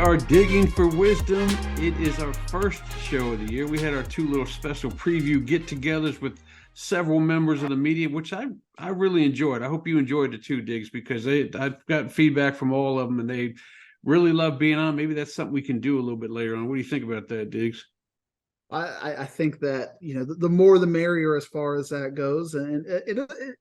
are digging for wisdom. It is our first show of the year. We had our two little special preview get-togethers with several members of the media, which I really enjoyed. I hope you enjoyed it too, Diggs, because I've gotten feedback from all of them, and they really love being on. Maybe that's something we can do a little bit later on. What do you think about that, Diggs? I think that, the more the merrier as far as that goes. And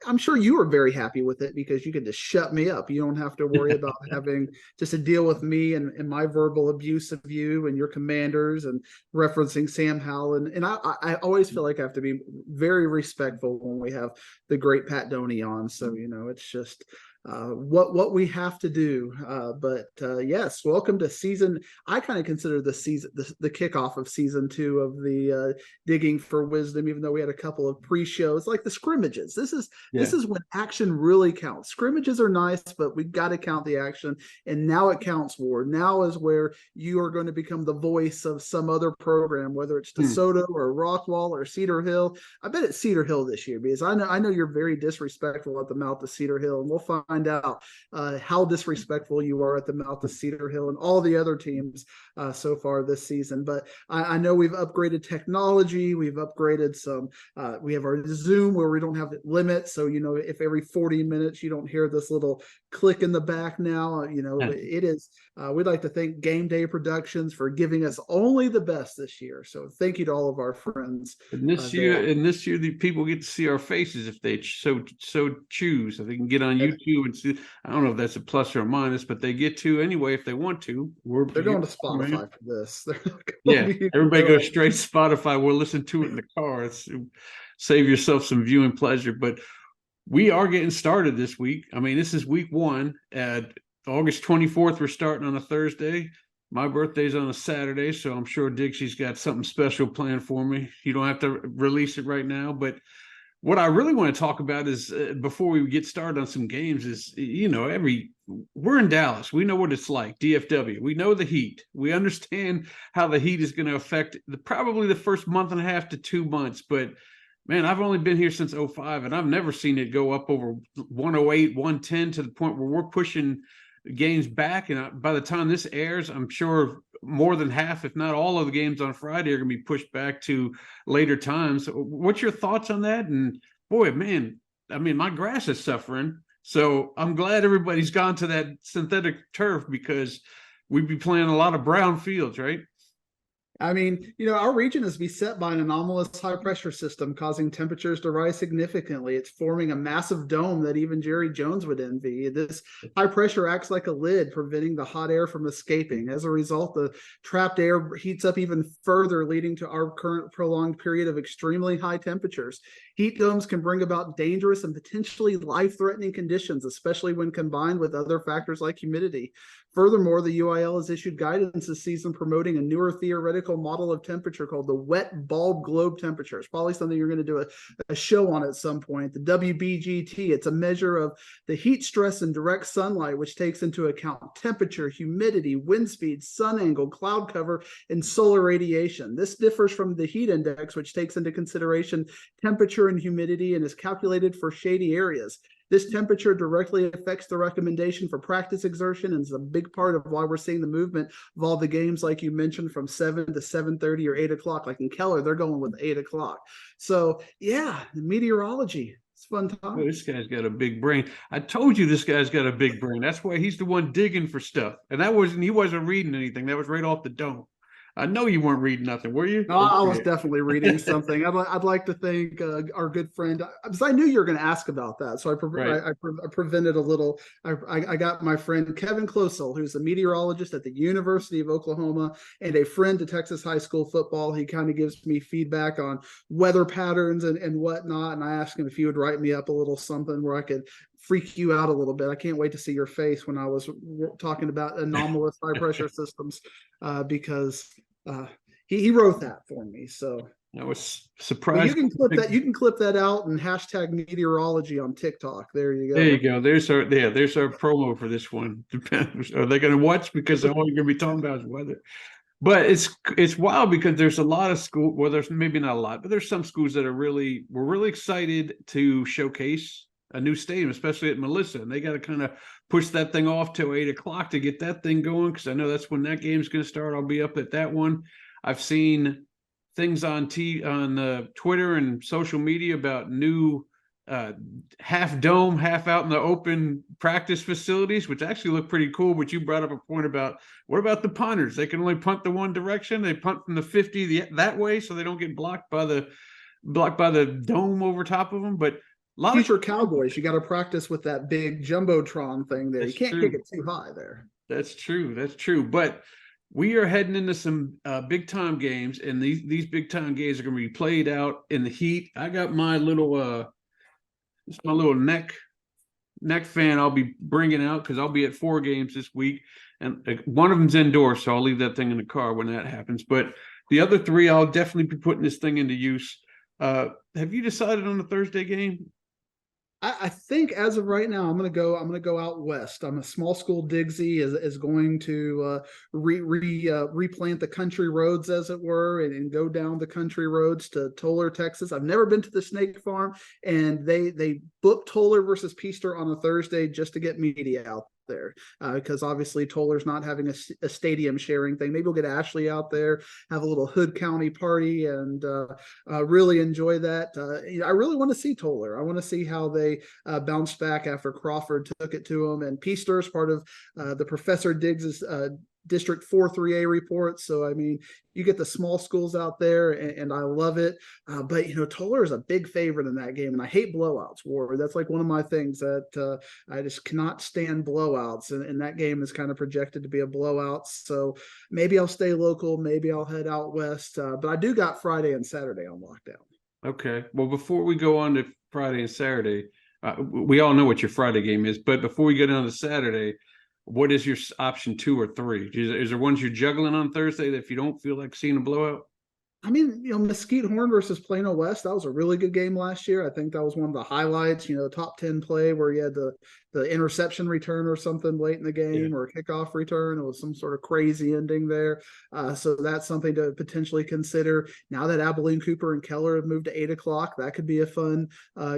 I'm sure you were very happy with it because you could just shut me up. You don't have to worry about having just to deal with me and my verbal abuse of you and your commanders and referencing Sam Howell. And I always feel like I have to be very respectful when we have the great Pat Doney on. So, it's just what we have to do. But yes, welcome to season. I kind of consider the season the kickoff of season 2 of the Digging for Wisdom, even though we had a couple of pre-shows like the scrimmages. This is when action really counts. Scrimmages are nice, but we got to count the action, and now it counts. Ward, now is where you are going to become the voice of some other program, whether it's DeSoto or Rockwall or Cedar Hill. I bet it's Cedar Hill this year, because I know you're very disrespectful at the mouth of Cedar Hill, and we'll find out how disrespectful you are at the mouth of Cedar Hill and all the other teams so far this season. But I know we've upgraded technology. We've upgraded some. We have our Zoom where we don't have limits. So, if every 40 minutes you don't hear this little click in the back now, it is. We'd like to thank Game Day Productions for giving us only the best this year. So thank you to all of our friends. And this year, the people get to see our faces if they so choose. So they can get on YouTube and see. I don't know if that's a plus or a minus, but they get to anyway if they want to. They're going to Spotify for this. Everybody go straight to Spotify. We'll listen to it in the car. Save yourself some viewing pleasure. But we are getting started this week. I mean, this is week 1. August 24th, we're starting on a Thursday. My birthday's on a Saturday, so I'm sure Dixie's got something special planned for me. You don't have to release it right now, but what I really want to talk about is before we get started on some games is, we're in Dallas. We know what it's like, DFW. We know the heat. We understand how the heat is going to affect probably the first month and a half to 2 months. But, man, I've only been here since 2005, and I've never seen it go up over 108, 110 to the point where we're pushing games back. And by the time this airs, I'm sure more than half, if not all of the games on Friday are going to be pushed back to later times. What's your thoughts on that? And boy, man, I mean, my grass is suffering. So I'm glad everybody's gone to that synthetic turf because we'd be playing a lot of brown fields, right? I mean, our region is beset by an anomalous high pressure system causing temperatures to rise significantly. It's forming a massive dome that even Jerry Jones would envy. This high pressure acts like a lid, preventing the hot air from escaping. As a result, the trapped air heats up even further, leading to our current prolonged period of extremely high temperatures. Heat domes can bring about dangerous and potentially life-threatening conditions, especially when combined with other factors like humidity. Furthermore, the UIL has issued guidance this season promoting a newer theoretical model of temperature called the wet bulb globe temperature. It's probably something you're going to do a show on at some point. The WBGT, it's a measure of the heat stress in direct sunlight, which takes into account temperature, humidity, wind speed, sun angle, cloud cover, and solar radiation. This differs from the heat index, which takes into consideration temperature and humidity and is calculated for shady areas. This temperature directly affects the recommendation for practice exertion and is a big part of why we're seeing the movement of all the games, like you mentioned, from 7 to 7:30 or 8 o'clock. Like in Keller, they're going with 8 o'clock. So, yeah, meteorology. It's fun time. Well, this guy's got a big brain. I told you this guy's got a big brain. That's why he's the one digging for stuff. And he wasn't reading anything. That was right off the dome. I know you weren't reading nothing, were you? No, I was definitely reading something. I'd like to thank our good friend, because I knew you were going to ask about that, so I prevented a little. I got my friend Kevin Closel, who's a meteorologist at the University of Oklahoma and a friend to Texas high school football. He kind of gives me feedback on weather patterns and whatnot, and I asked him if he would write me up a little something where I could freak you out a little bit. I can't wait to see your face when I was talking about anomalous high pressure systems, because he wrote that for me. So I was surprised. You can clip that. You can clip that out and hashtag meteorology on TikTok. There you go. There you go. There's our promo for this one. Are they going to watch? Because all you're going to be talking about is weather. But it's wild because there's a lot of school. Well, there's maybe not a lot, but there's some schools that we're really excited to showcase a new stadium, especially at Melissa, and they got to kind of push that thing off till 8 o'clock to get that thing going, because I know that's when that game's going to start. I'll be up at that one. I've seen things on Twitter and social media about new half dome, half out in the open practice facilities, which actually look pretty cool. But you brought up a point about, what about the punters? They can only punt the one direction. They punt from the 50 that way, so they don't get blocked by the dome over top of them. But a lot Future of Cowboys, you got to practice with that big jumbotron thing there. You can't kick it too high there. That's true. That's true. But we are heading into some big time games, and these big time games are going to be played out in the heat. I got my little neck fan I'll be bringing out, because I'll be at 4 games this week, and one of them's indoors, so I'll leave that thing in the car when that happens. But the other 3, I'll definitely be putting this thing into use. Have you decided on the Thursday game? I think as of right now, I'm gonna go out west. I'm a small school. Digsy is going to replant the country roads, as it were, and go down the country roads to Toller, Texas. I've never been to the snake farm, and they booked Toller versus Peaster on a Thursday just to get media out there, because obviously Toller's not having a stadium sharing thing. Maybe we'll get Ashley out there, have a little Hood County party, and really enjoy that. I really want to see Toller. I want to see how they bounced back after Crawford took it to them. And Peaster is part of the Professor Diggs's District 4-3A report. So, I mean, you get the small schools out there, and I love it. But, Toller is a big favorite in that game, and I hate blowouts, Ward. That's like one of my things that I just cannot stand blowouts, and that game is kind of projected to be a blowout. So maybe I'll stay local. Maybe I'll head out west. But I do got Friday and Saturday on lockdown. Okay. Well, before we go on to Friday and Saturday, we all know what your Friday game is, but before we get on to Saturday, what is your option 2 or 3? Is there ones you're juggling on Thursday that if you don't feel like seeing a blowout? I mean, Mesquite Horn versus Plano West, that was a really good game last year. I think that was one of the highlights, top 10 play where you had the interception return or something late in the game, or a kickoff return. It was some sort of crazy ending there. So that's something to potentially consider. Now that Abilene, Cooper, and Keller have moved to 8 o'clock, that could be a fun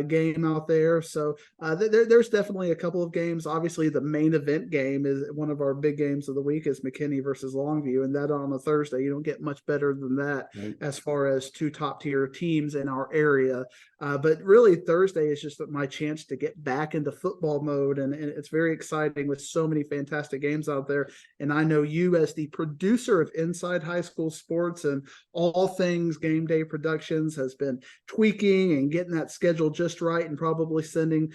game out there. So there's definitely a couple of games. Obviously, the main event game is one of our big games of the week is McKinney versus Longview, and that on a Thursday. You don't get much better than that. Right. As far as 2 top-tier teams in our area. But really, Thursday is just my chance to get back into football mode, and it's very exciting with so many fantastic games out there. And I know you, as the producer of Inside High School Sports and all things game day productions, has been tweaking and getting that schedule just right, and probably sending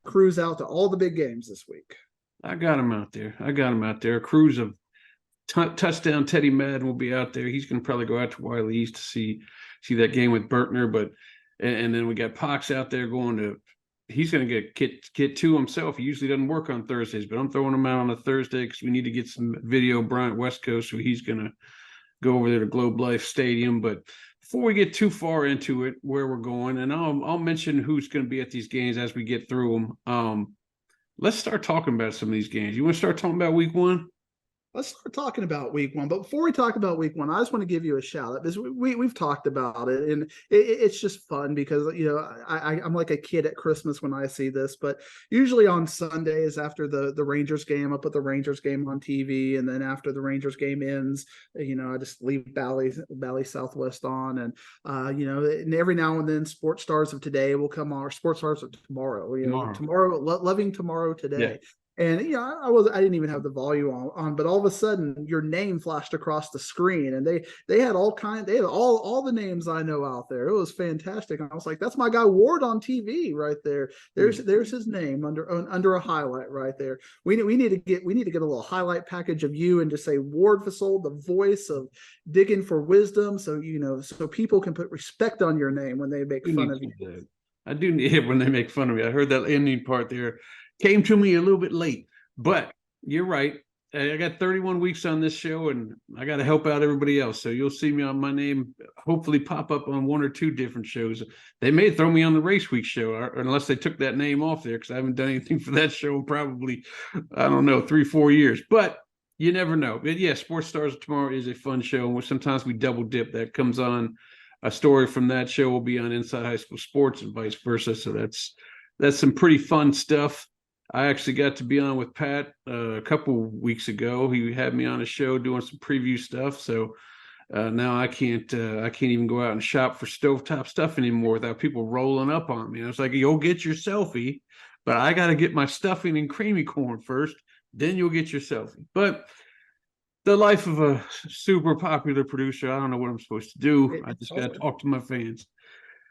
crews out to all the big games this week. I got them out there. Crews of touchdown Teddy Madden will be out there. He's going to probably go out to Wiley East to see that game with Berkner, and then we got Pox out there he's going to get 2 himself. He usually doesn't work on Thursdays, but I'm throwing him out on a Thursday because we need to get some video of Bryant West Coast, so he's going to go over there to Globe Life Stadium. But before we get too far into it, where we're going, and I'll mention who's going to be at these games as we get through them. Let's start talking about some of these games. You want to start talking about week 1? Let's start talking about week 1. But before we talk about week 1, I just want to give you a shout out, because we've talked about it, and it's just fun because, I'm like a kid at Christmas when I see this. But usually on Sundays after the Rangers game, I put the Rangers game on TV, and then after the Rangers game ends, I just leave Valley Southwest on, and and every now and then Sports Stars of Today will come on, or Sports Stars of Tomorrow. Tomorrow, loving tomorrow today. Yeah. And I didn't even have the volume on, but all of a sudden your name flashed across the screen, and they had all the names I know out there. It was fantastic. And I was like, that's my guy Ward on TV right there. There's his name under a highlight right there. We need to get a little highlight package of you and just say Ward Fasold, the voice of Digging for Wisdom, so people can put respect on your name when they make fun of you. I do need it when they make fun of me. I heard that ending part there. Came to me a little bit late, but you're right. I got 31 weeks on this show, and I got to help out everybody else. So you'll see me on my name hopefully pop up on 1 or 2 different shows. They may throw me on the Race Week show, unless they took that name off there, because I haven't done anything for that show in probably, 3-4 years. But you never know. But yeah, Sports Stars of Tomorrow is a fun show, and sometimes we double dip. That comes on, a story from that show will be on Inside High School Sports and vice versa. So that's some pretty fun stuff. I actually got to be on with Pat a couple weeks ago. He had me on a show doing some preview stuff. So now I can't even go out and shop for stovetop stuff anymore without people rolling up on me. I was like, you'll get your selfie, but I got to get my stuffing and creamy corn first. Then you'll get your selfie. But the life of a super popular producer, I don't know what I'm supposed to do. I just got to talk to my fans.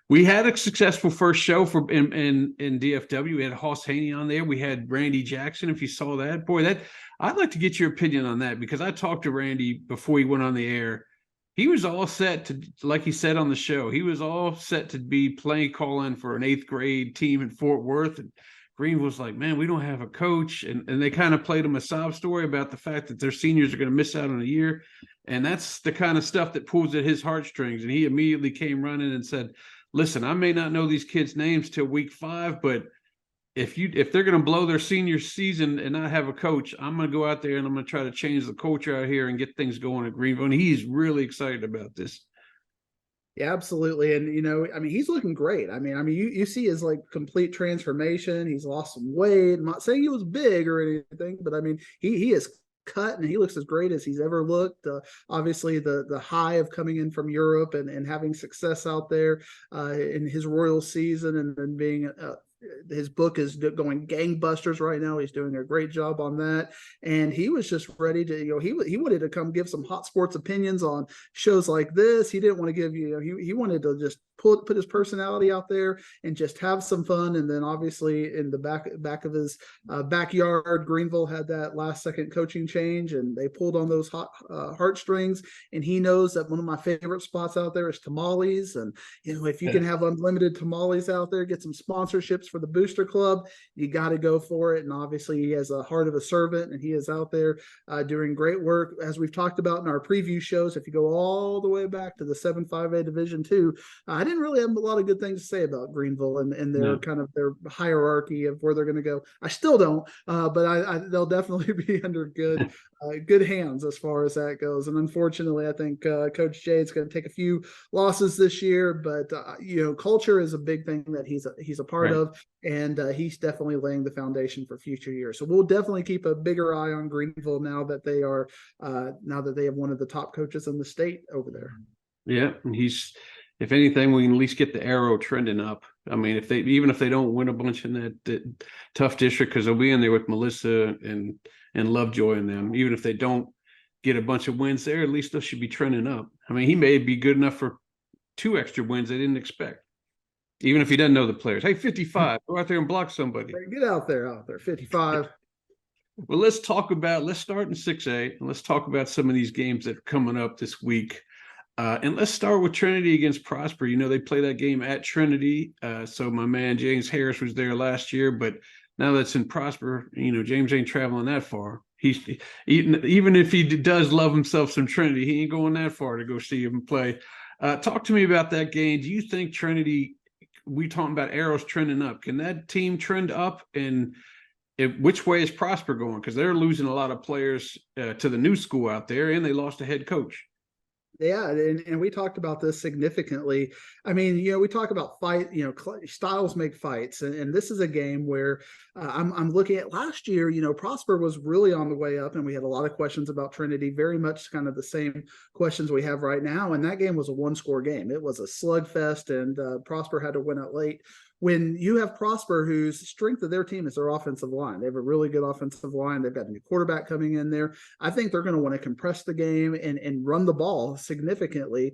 We had a successful first show for in DFW. We had Hoss Haney on there. We had Randy Jackson. If you saw that, boy, that I'd like to get your opinion on that, because I talked to Randy before he went on the air. He was all set to, like he said on the show, he was all set to be playing call-in for an 8th grade team in Fort Worth. And Greenville's like, man, we don't have a coach. And they kind of played him a sob story about the fact that their seniors are going to miss out on a year. And that's the kind of stuff that pulls at his heartstrings. And he immediately came running and said, listen, I may not know these kids' names till week 5, but if they're going to blow their senior season and not have a coach, I'm going to go out there and I'm going to try to change the culture out here and get things going at Greenville. And he's really excited about this. Yeah, absolutely. And, I mean, he's looking great. I mean, you see his like complete transformation. He's lost some weight. I'm not saying he was big or anything, but I mean, he is cut and he looks as great as he's ever looked. Obviously the high of coming in from Europe and having success out there in his Royal season, and then being his book is going gangbusters right now. He's doing a great job on that, and he was just ready to, he wanted to come give some hot sports opinions on shows like this. He didn't want to give he wanted to just put his personality out there and just have some fun. And then obviously in the back of his backyard, Greenville had that last second coaching change, and they pulled on those hot heartstrings. And he knows that one of my favorite spots out there is tamales. And if you can have unlimited tamales out there, get some sponsorships for the Booster Club, you got to go for it. And obviously he has a heart of a servant, and he is out there doing great work, as we've talked about in our preview shows. If you go all the way back to the 7-5A Division II, I didn't really have a lot of good things to say about Greenville and their kind of their hierarchy of where they're going to go. I still don't, but they'll definitely be under good hands as far as that goes. And unfortunately, I think Coach Jay is going to take a few losses this year, but culture is a big thing that he's a part of, and he's definitely laying the foundation for future years. So we'll definitely keep a bigger eye on Greenville now that they have one of the top coaches in the state over there. Yeah, and if anything, we can at least get the arrow trending up. I mean, even if they don't win a bunch in that tough district, because they'll be in there with Melissa and Lovejoy and them. Even if they don't get a bunch of wins there, at least they should be trending up. I mean, he may be good enough for 2 extra wins they didn't expect. Even if he doesn't know the players. Hey, 55, go out there and block somebody. Get out there, 55. Well, let's start in 6A, and let's talk about some of these games that are coming up this week. And let's start with Trinity against Prosper. They play that game at Trinity. So my man James Harris was there last year, but now that's in Prosper, James ain't traveling that far. Even if he does love himself some Trinity, he ain't going that far to go see him play. Talk to me about that game. Do you think Trinity, we talking about arrows trending up, can that team trend up? And which way is Prosper going? Because they're losing a lot of players to the new school out there, and they lost a head coach. Yeah, and we talked about this significantly. I mean, we talk about styles make fights, and this is a game where I'm looking at last year. Prosper was really on the way up, and we had a lot of questions about Trinity, very much kind of the same questions we have right now. And that game was a 1-score game. It was a slugfest, and Prosper had to win it late. When you have Prosper, whose strength of their team is their offensive line, they have a really good offensive line. They've got a new quarterback coming in there. I think they're going to want to compress the game and run the ball significantly.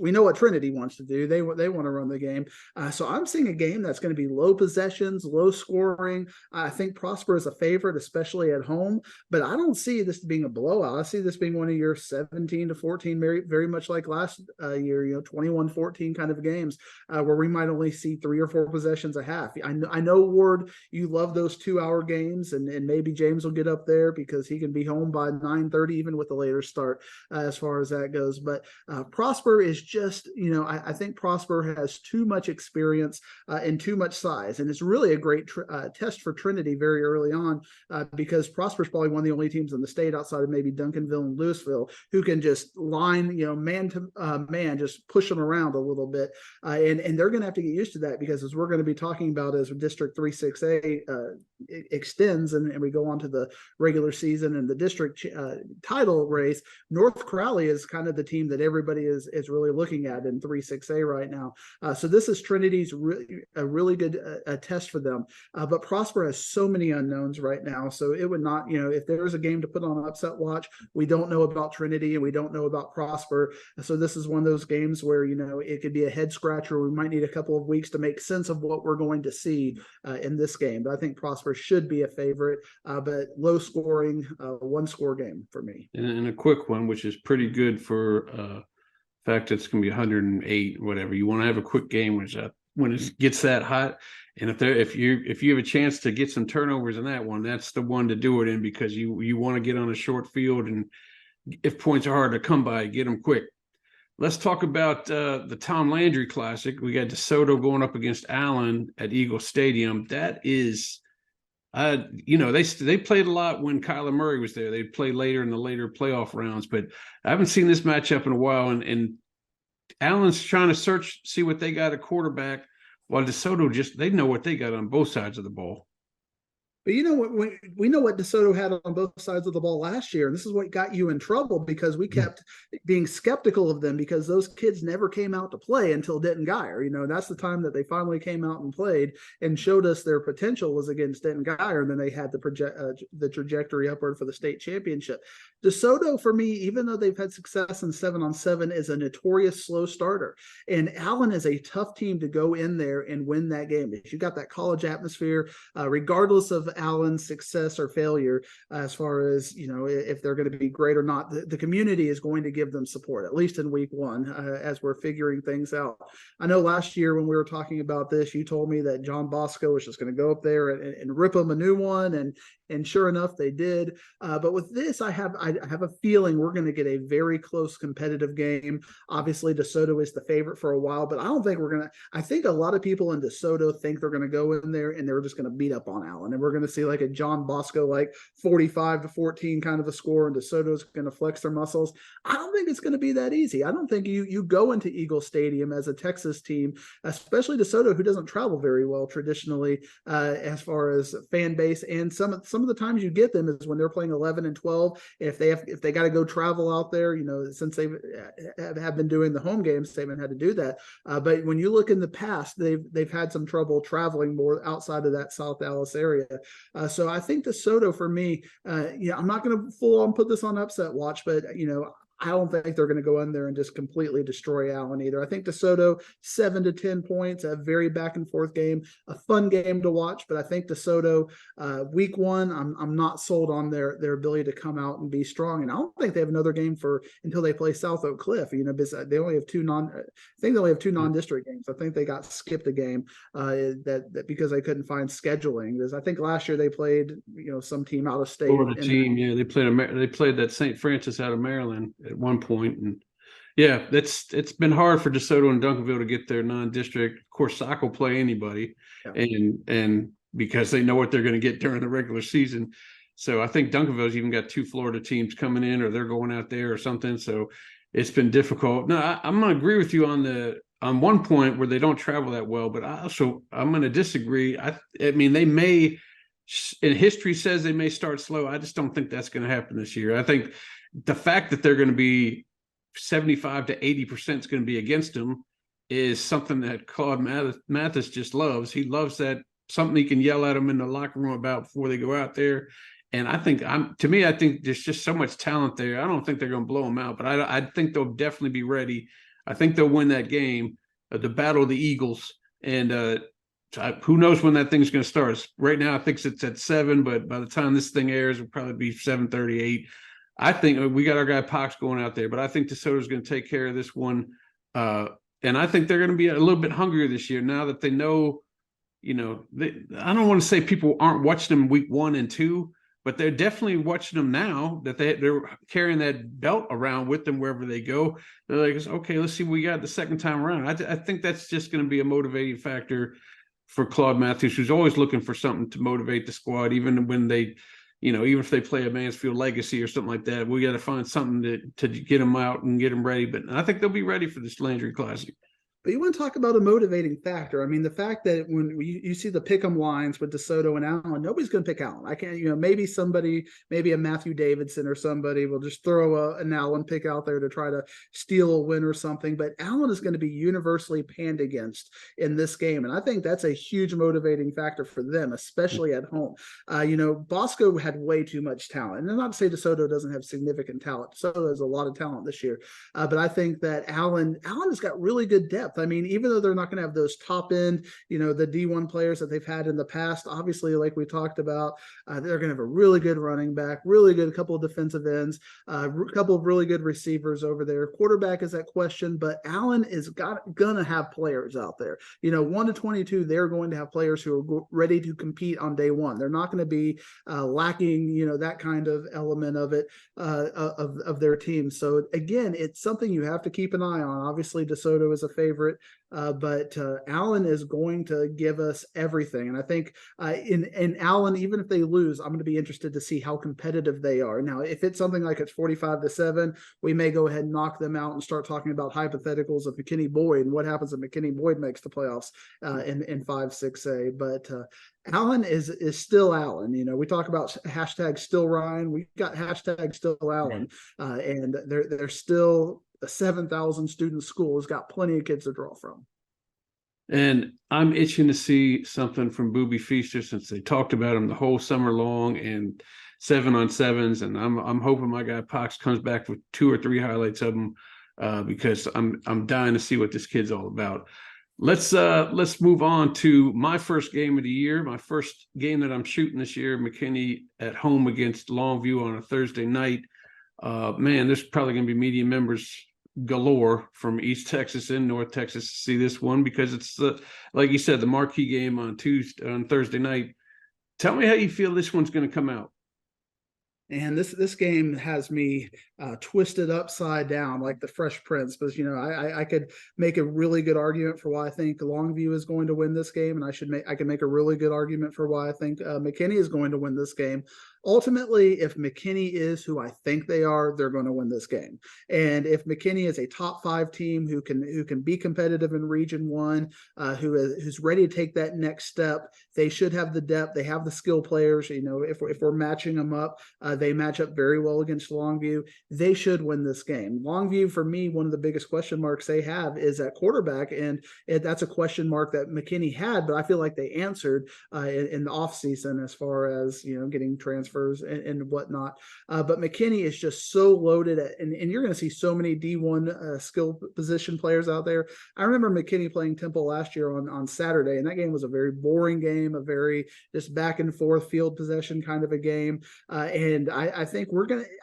We know what Trinity wants to do. They want to run the game. So I'm seeing a game that's going to be low possessions, low scoring. I think Prosper is a favorite, especially at home, but I don't see this being a blowout. I see this being one of your 17-14, very, very much like last year, 21-14 kind of games where we might only see 3 or 4 possessions a half. I know, Ward, you love those 2-hour games, and maybe James will get up there because he can be home by 9:30, even with a later start as far as that goes. But Prosper is just, I think Prosper has too much experience and too much size. And it's really a great test for Trinity very early on because Prosper is probably one of the only teams in the state outside of maybe Duncanville and Louisville who can just line, man to man, just push them around a little bit. And they're going to have to get used to that because as we're going to be talking about as District 3-6A extends and we go on to the regular season and the district title race, North Crowley is kind of the team that everybody is really looking at in 3-6A right now. So this is Trinity's a really good test for them. But Prosper has so many unknowns right now. So it would not, if there was a game to put on upset watch, we don't know about Trinity and we don't know about Prosper. So this is one of those games where, it could be a head scratcher. We might need a couple of weeks to make sense of what we're going to see in this game. But I think Prosper should be a favorite, but low scoring, one score game for me. And a quick one, which is pretty good for fact it's going to be 108, whatever. You want to have a quick game when it gets that hot. And if you have a chance to get some turnovers in that one, that's the one to do it in, because you want to get on a short field, and if points are hard to come by, get them quick. Let's talk about the Tom Landry Classic. We got DeSoto going up against Allen at Eagle Stadium. That is, they played a lot when Kyler Murray was there. They'd play later in the later playoff rounds, but I haven't seen this matchup in a while. And Allen's trying to see what they got at quarterback, while DeSoto they know what they got on both sides of the ball. But we know what DeSoto had on both sides of the ball last year, and this is what got you in trouble, because we kept being skeptical of them because those kids never came out to play until Denton Guyer. That's the time that they finally came out and played and showed us their potential was against Denton Guyer, and then they had the trajectory upward for the state championship. DeSoto, for me, even though they've had success in 7-on-7, is a notorious slow starter, and Allen is a tough team to go in there and win that game. You got that college atmosphere, regardless of Allen's success or failure, as far as if they're going to be great or not, the community is going to give them support, at least in week one, as we're figuring things out. I know last year when we were talking about this, you told me that John Bosco was just going to go up there and rip them a new one, and sure enough, they did. But with this, I have a feeling we're going to get a very close competitive game. Obviously, DeSoto is the favorite for a while, but I don't think I think a lot of people in DeSoto think they're going to go in there and they're just going to beat up on Allen, and we're going to see like a John Bosco, like 45-14 kind of a score, and DeSoto's going to flex their muscles. I don't think it's going to be that easy. I don't think you go into Eagle Stadium as a Texas team, especially DeSoto, who doesn't travel very well traditionally, as far as fan base, and some of the times you get them is when they're playing 11 and 12. If they got to go travel out there, since they have been doing the home games, they haven't had to do that. But when you look in the past, they've had some trouble traveling more outside of that South Dallas area. So I think DeSoto, for me, I'm not going to full on put this on upset watch, but I don't think they're going to go in there and just completely destroy Allen either. I think DeSoto 7 to 10 points, a very back and forth game, a fun game to watch. But I think DeSoto, week one, I'm not sold on their ability to come out and be strong. And I don't think they have another game until they play South Oak Cliff. Because they only have two non-district games. I think they got skipped a game that because they couldn't find scheduling. Because I think last year they played some team out of state. Florida team, yeah, they played that St. Francis out of Maryland at one point, and yeah, it's been hard for DeSoto and Duncanville to get their non-district. Of course, Sac will play anybody, and because they know what they're going to get during the regular season. So I think Duncanville's even got 2 Florida teams coming in, or they're going out there or something. So it's been difficult. No, I'm going to agree with you on one point where they don't travel that well, but I'm going to disagree. I mean, they may, and history says they may start slow. I just don't think that's going to happen this year. I think the fact that they're going to be 75 to 80% is going to be against them is something that Claude Mathis just loves. He loves that, something he can yell at them in the locker room about before they go out there. And I think I think there's just so much talent there. I don't think they're going to blow them out, but I think they'll definitely be ready. I think they'll win that game, the Battle of the Eagles. And who knows when that thing's going to start. Right now, I think it's at 7, but by the time this thing airs, it'll probably be 7:38. I think we got our guy Pox going out there, but I think DeSoto's going to take care of this one. And I think they're going to be a little bit hungrier this year now that they know, I don't want to say people aren't watching them week 1 and 2, but they're definitely watching them now that they're carrying that belt around with them wherever they go. They're like, okay, let's see what we got the second time around. I think that's just going to be a motivating factor for Claude Matthews, who's always looking for something to motivate the squad, even when they – even if they play a Mansfield Legacy or something like that, we got to find something to get them out and get them ready. But I think they'll be ready for this Landry Classic. But you want to talk about a motivating factor. I mean, the fact that when you see the pick'em lines with DeSoto and Allen, nobody's going to pick Allen. I can't, maybe somebody, maybe a Matthew Davidson or somebody will just throw an Allen pick out there to try to steal a win or something. But Allen is going to be universally panned against in this game. And I think that's a huge motivating factor for them, especially at home. Bosco had way too much talent. And not to say DeSoto doesn't have significant talent. DeSoto has a lot of talent this year. But I think that Allen has got really good depth. I mean, even though they're not going to have those top end, the D1 players that they've had in the past, obviously, like we talked about, they're going to have a really good running back, really good couple of defensive ends, a couple of really good receivers over there. Quarterback is that question, but Allen is going to have players out there. 1 to 22, they're going to have players who are ready to compete on day one. They're not going to be lacking, that kind of element of it, of their team. So again, it's something you have to keep an eye on. Obviously, DeSoto is a favorite. But Allen is going to give us everything. And I think in Allen, even if they lose, I'm going to be interested to see how competitive they are. Now, if it's something like it's 45-7, we may go ahead and knock them out and start talking about hypotheticals of McKinney Boyd and what happens if McKinney Boyd makes the playoffs in 5-6A. But Allen is still Allen. We talk about hashtag still Ryan. We got hashtag still Allen, and they're still a 7,000 student school has got plenty of kids to draw from. And I'm itching to see something from Booby Feaster since they talked about him the whole summer long and 7-on-7s. And I'm hoping my guy Pox comes back with 2 or 3 highlights of him because I'm dying to see what this kid's all about. Let's move on to my first game of the year, my first game that I'm shooting this year, McKinney at home against Longview on a Thursday night. Man, there's probably going to be media members galore from East Texas and North Texas to see this one because it's like you said, the marquee game on Thursday night. Tell me how you feel this one's going to come out. And this game has me twisted upside down like the Fresh Prince, because I could make a really good argument for why I think Longview is going to win this game, and I can make a really good argument for why I think McKinney is going to win this game. Ultimately, if McKinney is who I think they are, they're going to win this game. And if McKinney is a top 5 team who can be competitive in Region 1, who's ready to take that next step, they should have the depth. They have the skill players. If we're matching them up, they match up very well against Longview. They should win this game. Longview, for me, one of the biggest question marks they have is at quarterback, and that's a question mark that McKinney had, but I feel like they answered in the offseason as far as getting transfers and whatnot. But McKinney is just so loaded, and you're going to see so many D1 skill position players out there. I remember McKinney playing Temple last year on Saturday, and that game was a very boring game, a very just back and forth field possession kind of a game. And I think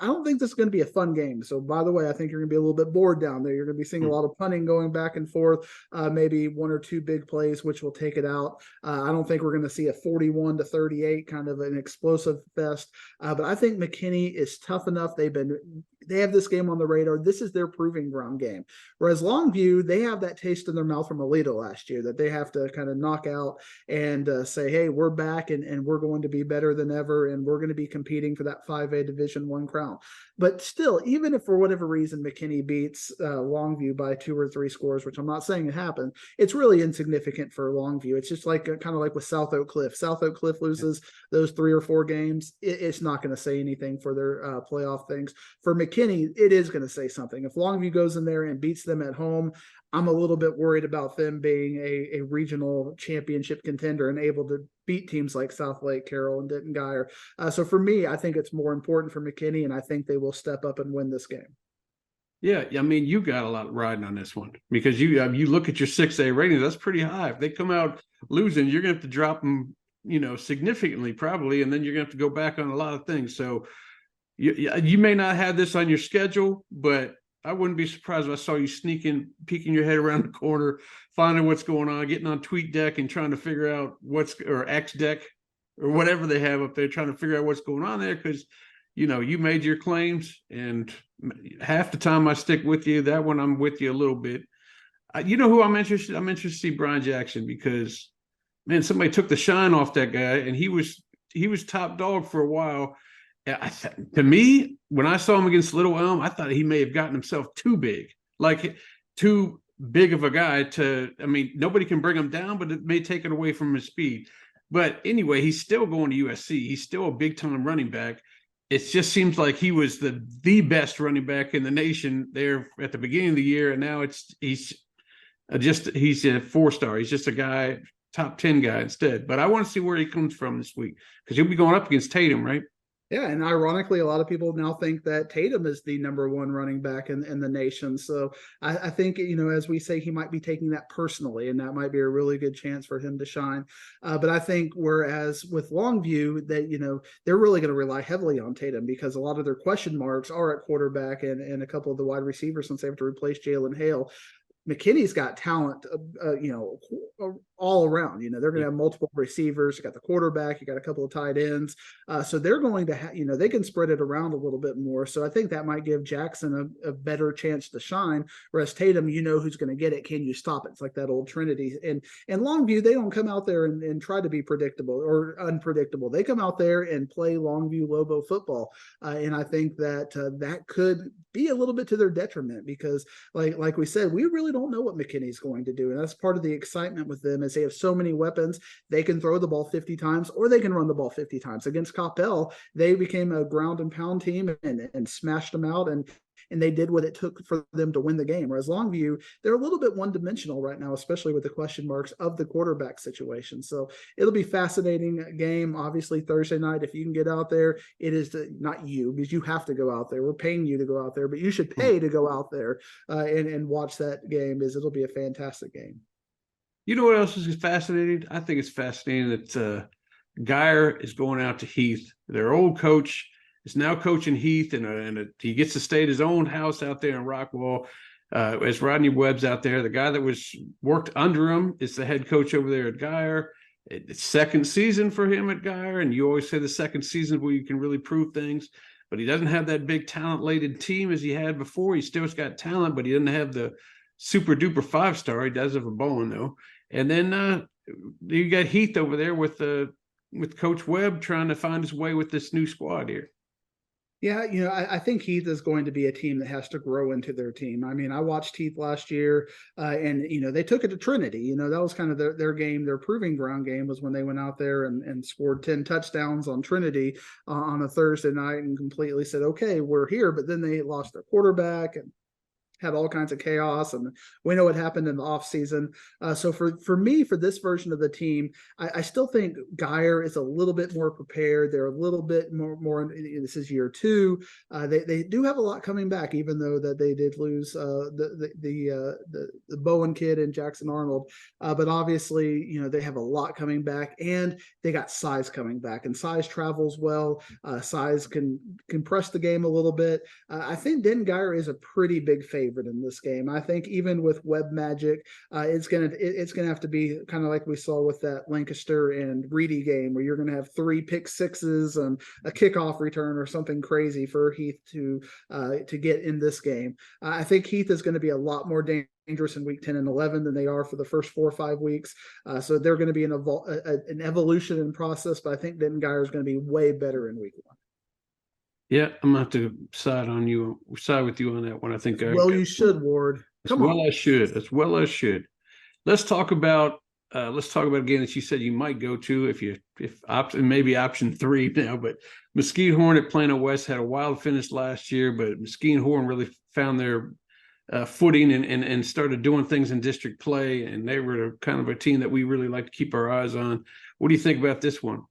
I don't think this is going to be a fun game. So by the way, I think you're going to be a little bit bored down there. You're going to be seeing a lot of punting going back and forth, maybe 1 or 2 big plays, which will take it out. I don't think we're going to see a 41-38 kind of an explosive fest. But I think McKinney is tough enough. They have this game on the radar. This is their proving ground game. Whereas Longview, they have that taste in their mouth from Alito last year that they have to kind of knock out and say, hey, we're back and we're going to be better than ever, and we're going to be competing for that 5A Division I crown. But still, even if for whatever reason McKinney beats Longview by 2 or 3 scores, which I'm not saying it happened, it's really insignificant for Longview. It's just like kind of like with South Oak Cliff. South Oak Cliff loses those 3 or 4 games. It's not going to say anything for their playoff things. For McKinney, it is going to say something. If Longview goes in there and beats them at home, I'm a little bit worried about them being a regional championship contender and able to beat teams like South Lake, Carroll, and Denton Guyer. So for me, I think it's more important for McKinney, and I think they will step up and win this game. Yeah, I mean, you got a lot riding on this one because you look at your 6A rating, that's pretty high. If they come out losing, you're going to have to drop them, significantly probably, and then you're going to have to go back on a lot of things. So you may not have this on your schedule, but I wouldn't be surprised if I saw you peeking your head around the corner, finding what's going on, getting on TweetDeck and trying to figure out or XDeck or whatever they have up there, trying to figure out what's going on there because, you made your claims, and half the time I stick with you. That one I'm with you a little bit. Who I'm interested? I'm interested to see Brian Jackson because, man, somebody took the shine off that guy, and he was top dog for a while. To me, when I saw him against Little Elm, I thought he may have gotten himself too big, like too big of a guy to, I mean, nobody can bring him down, but it may take it away from his speed. But anyway, he's still going to USC. He's still a big time running back. It just seems like he was the best running back in the nation there at the beginning of the year, and now he's a 4-star. He's just a guy, top 10 guy instead. But I want to see where he comes from this week because he'll be going up against Tatum, right? Yeah, and ironically, a lot of people now think that Tatum is the number one running back in the nation. So I think, as we say, he might be taking that personally, and that might be a really good chance for him to shine. But I think whereas with Longview, that, they're really going to rely heavily on Tatum because a lot of their question marks are at quarterback and a couple of the wide receivers since they have to replace Jalen Hale. McKinney's got talent, all around. They're going to have multiple receivers. You got the quarterback. You got a couple of tight ends. So they're going to have, they can spread it around a little bit more. So I think that might give Jackson a better chance to shine. Whereas Tatum, who's going to get it. Can you stop it? It's like that old Trinity. And Longview, they don't come out there and try to be predictable or unpredictable. They come out there and play Longview Lobo football. And I think that that could be a little bit to their detriment because, like we said, we really don't know what McKinney's going to do. And that's part of the excitement with them is they have so many weapons. They can throw the ball 50 times or they can run the ball 50 times. Against Coppell, they became a ground and pound team and smashed them out. And they did what it took for them to win the game. Whereas Longview, they're a little bit one-dimensional right now, especially with the question marks of the quarterback situation. So it'll be fascinating game. Obviously, Thursday night, if you can get out there, it is not you because you have to go out there. We're paying you to go out there, but you should pay to go out there and watch that game. It'll be a fantastic game. You know what else is fascinating? I think it's fascinating that Geyer is going out to Heath. Their old coach is now coaching Heath, and he gets to stay at his own house out there in Rockwall. As Rodney Webb's out there, the guy that worked under him is the head coach over there at Geyer. It's second season for him at Geyer, and you always say the second season where you can really prove things. But he doesn't have that big talent-laden team as he had before. He still's got talent, but he doesn't have the super-duper 5-star. He does have a Bowen, though. And then you got Heath over there with Coach Webb trying to find his way with this new squad here. Yeah, I think Heath is going to be a team that has to grow into their team. I mean, I watched Heath last year, and they took it to Trinity. That was kind of their game. Their proving ground game was when they went out there and scored 10 touchdowns on Trinity on a Thursday night and completely said, "Okay, we're here." But then they lost their quarterback and had all kinds of chaos, and we know what happened in the offseason. So for me, for this version of the team, I still think Geyer is a little bit more prepared. They're a little bit more this is year 2. They do have a lot coming back, even though that they did lose the Bowen kid and Jackson Arnold. But obviously, they have a lot coming back, and they got size coming back, and size travels well. Size can compress the game a little bit. I think Denton Geyer is a pretty big favorite in this game. I think even with Web Magic, it's gonna have to be kind of like we saw with that Lancaster and Reedy game, where you're gonna have 3 pick sixes and a kickoff return or something crazy for Heath to get in this game. I think Heath is going to be a lot more dangerous in week 10 and 11 than they are for the first 4 or 5 weeks. So they're going to be an evolution in process, but I think Denton Geyer is going to be way better in week 1. Yeah, I'm gonna have to side with you on that one. I think you should, Ward. Come on. As well as should. Let's talk about a game that you said you might go to maybe option 3 now, but Mesquite Horn at Plano West had a wild finish last year, but Mesquite Horn really found their footing and started doing things in district play, and they were kind of a team that we really like to keep our eyes on. What do you think about this one?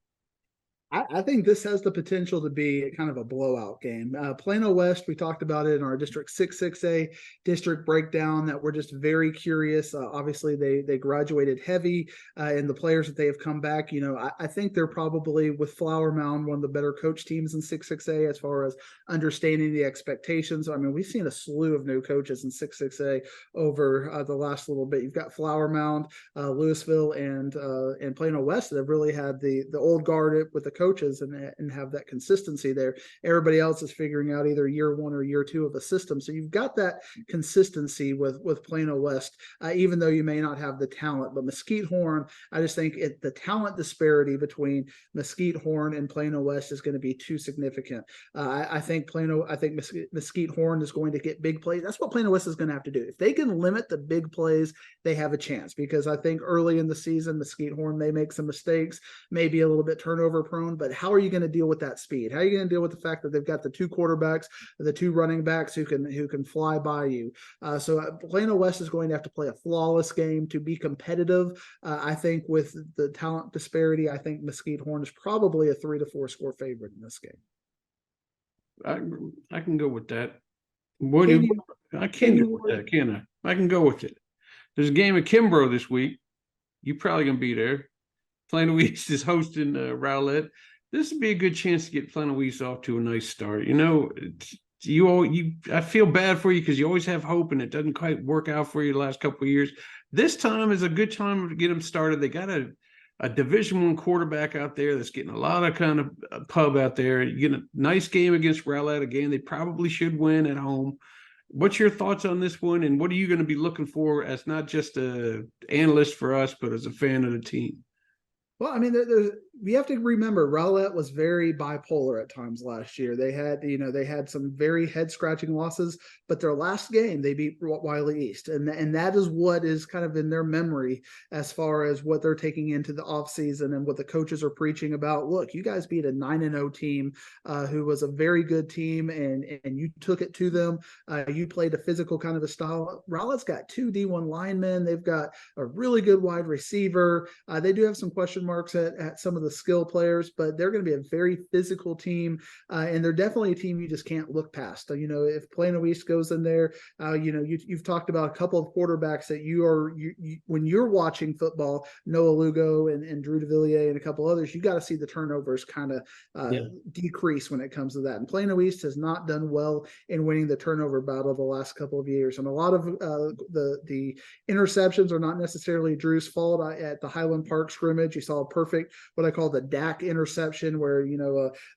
I think this has the potential to be kind of a blowout game. Plano West, we talked about it in our District 6A district breakdown that we're just very curious. Obviously, they graduated heavy, and the players that they have come back, I think they're probably, with Flower Mound, one of the better coach teams in 6A as far as understanding the expectations. I mean, we've seen a slew of new coaches in 6A over the last little bit. You've got Flower Mound, Louisville, and Plano West that have really had the old guard with the coach coaches and have that consistency there. Everybody else is figuring out either year one or year two of a system. So you've got that consistency with Plano West, even though you may not have the talent. But Mesquite Horn, I just think the talent disparity between Mesquite Horn and Plano West is going to be too significant. I think Mesquite Horn is going to get big plays. That's what Plano West is going to have to do. If they can limit the big plays, they have a chance, because I think early in the season, Mesquite Horn may make some mistakes, may be a little bit turnover prone, but how are you going to deal with that speed? How are you going to deal with the fact that they've got the two quarterbacks, the two running backs who can fly by you? So Plano West is going to have to play a flawless game to be competitive. I think with the talent disparity, I think Mesquite Horn is probably a 3-4 score favorite in this game. I can go with that. I can go with that, can I? I can go with it. There's a game at Kimbrough this week. You're probably going to be there. Plano East is hosting Rowlett. This would be a good chance to get Plano East off to a nice start. You know, I feel bad for you because you always have hope and it doesn't quite work out for you the last couple of years. This time is a good time to get them started. They got a Division I quarterback out there that's getting a lot of kind of pub out there. You get a nice game against Rowlett, a game they probably should win at home. What's your thoughts on this one, and what are you going to be looking for as not just an analyst for us, but as a fan of the team? Well, I mean, we have to remember Rowlett was very bipolar at times last year. They had some very head scratching losses, but their last game they beat Wiley East, and that is what is kind of in their memory as far as what they're taking into the offseason and what the coaches are preaching about. Look, you guys beat a 9-0 team who was a very good team, and you took it to them. You played a physical kind of a style. Rowlett's got 2 D1 linemen. They've got a really good wide receiver. They do have some question marks at some of the skill players, but they're going to be a very physical team, and they're definitely a team you just can't look past. If Plano East goes in there, you've talked about a couple of quarterbacks that when you're watching football, Noah Lugo and Drew DeVilliers and a couple others, you got to see the turnovers kind of decrease when it comes to that. And Plano East has not done well in winning the turnover battle the last couple of years, and a lot of the interceptions are not necessarily Drew's fault. At the Highland Park scrimmage, you saw a perfect, what I call the DAC interception, where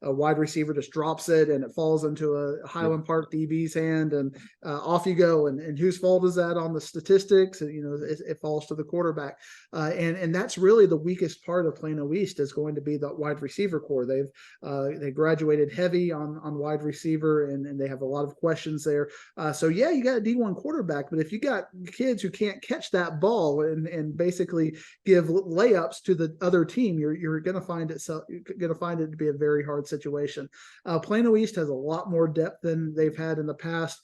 a wide receiver just drops it and it falls into a Highland Park DB's hand, and off you go. And whose fault is that on the statistics? It falls to the quarterback, and that's really the weakest part of Plano East is going to be the wide receiver core. They graduated heavy on wide receiver, and they have a lot of questions there. So you got a D1 quarterback, but if you got kids who can't catch that ball and basically give layups to the other team, you're going to find it to be a very hard situation. Plano East has a lot more depth than they've had in the past.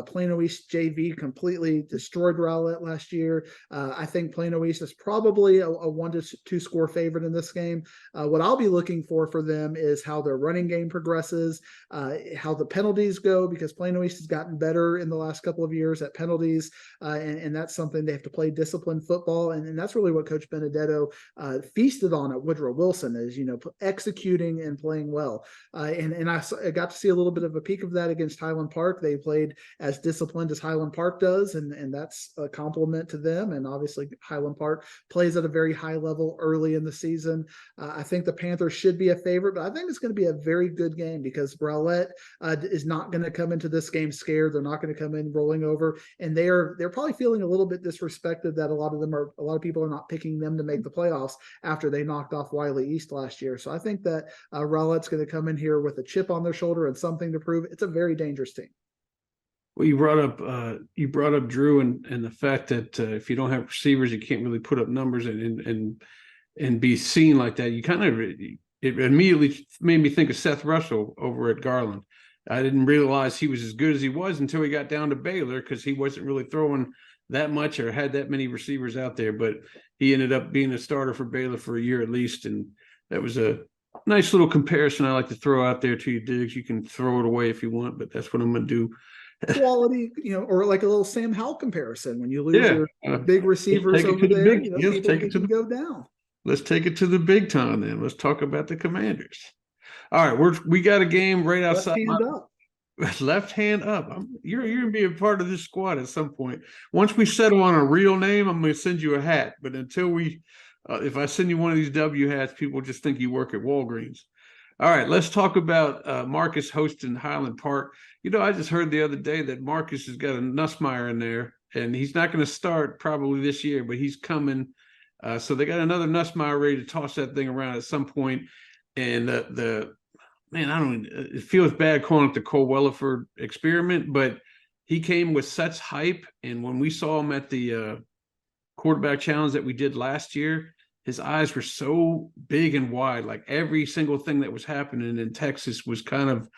Plano East JV completely destroyed Rowlett last year. I think Plano East is probably a 1-2 score favorite in this game. What I'll be looking for them is how their running game progresses, how the penalties go, because Plano East has gotten better in the last couple of years at penalties, and that's something they have to play disciplined football, and that's really what Coach Benedetto feasted on at Woodrow Wilson, is executing and playing well. And I got to see a little bit of a peek of that against Highland Park. They played as disciplined as Highland Park does, and that's a compliment to them. And obviously Highland Park plays at a very high level early in the season. I think the Panthers should be a favorite, but I think it's going to be a very good game, because Rowlett is not going to come into this game scared. They're not going to come in rolling over, and they're probably feeling a little bit disrespected that a lot of people are not picking them to make the playoffs after they knocked off Wiley East last year. So I think that Rowlett's going to come in here with a chip on their shoulder and something to prove. It's a very dangerous team. Well, you brought up Drew and the fact that if you don't have receivers, you can't really put up numbers and be seen like that. It immediately made me think of Seth Russell over at Garland. I didn't realize he was as good as he was until he got down to Baylor, because he wasn't really throwing that much or had that many receivers out there, but he ended up being a starter for Baylor for a year at least. And that was a nice little comparison I like to throw out there to you, Diggs. You can throw it away if you want, but that's what I'm going to do. Quality, or like a little Sam Howell comparison. When you lose your big receivers over there, people can go down. Let's take it to the big time then. Let's talk about the Commanders. All right, we got a game right outside. Left hand up. You're going to be a part of this squad at some point. Once we settle on a real name, I'm going to send you a hat. But until if I send you one of these W hats, people just think you work at Walgreens. All right, let's talk about Marcus hosting Highland Park. I just heard the other day that Marcus has got a Nussmeier in there, and he's not going to start probably this year, but he's coming. So they got another Nussmeier ready to toss that thing around at some point. And the man, I don't. It feels bad calling it the Cole Welliford experiment, but he came with such hype, and when we saw him at the quarterback challenge that we did last year, his eyes were so big and wide. Like every single thing that was happening in Texas was kind of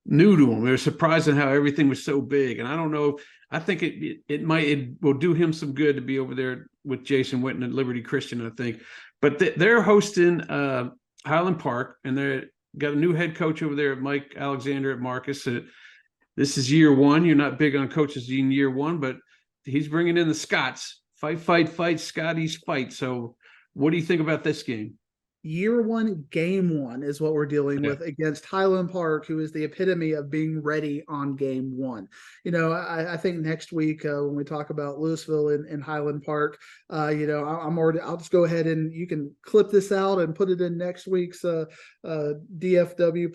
new to him. It was surprising how everything was so big. And I don't know. I think it will do him some good to be over there with Jason Witten at Liberty Christian, I think. But they're hosting Highland Park, and they're got a new head coach over there, Mike Alexander at Marcus. This is year one. You're not big on coaches in year one, but he's bringing in the Scots. Fight, Scotties fight. So what do you think about this game? Year one, game one is what we're dealing with against Highland Park, who is the epitome of being ready on game one. I think next week when we talk about Louisville and Highland Park, I'll just go ahead and you can clip this out and put it in next week's DFW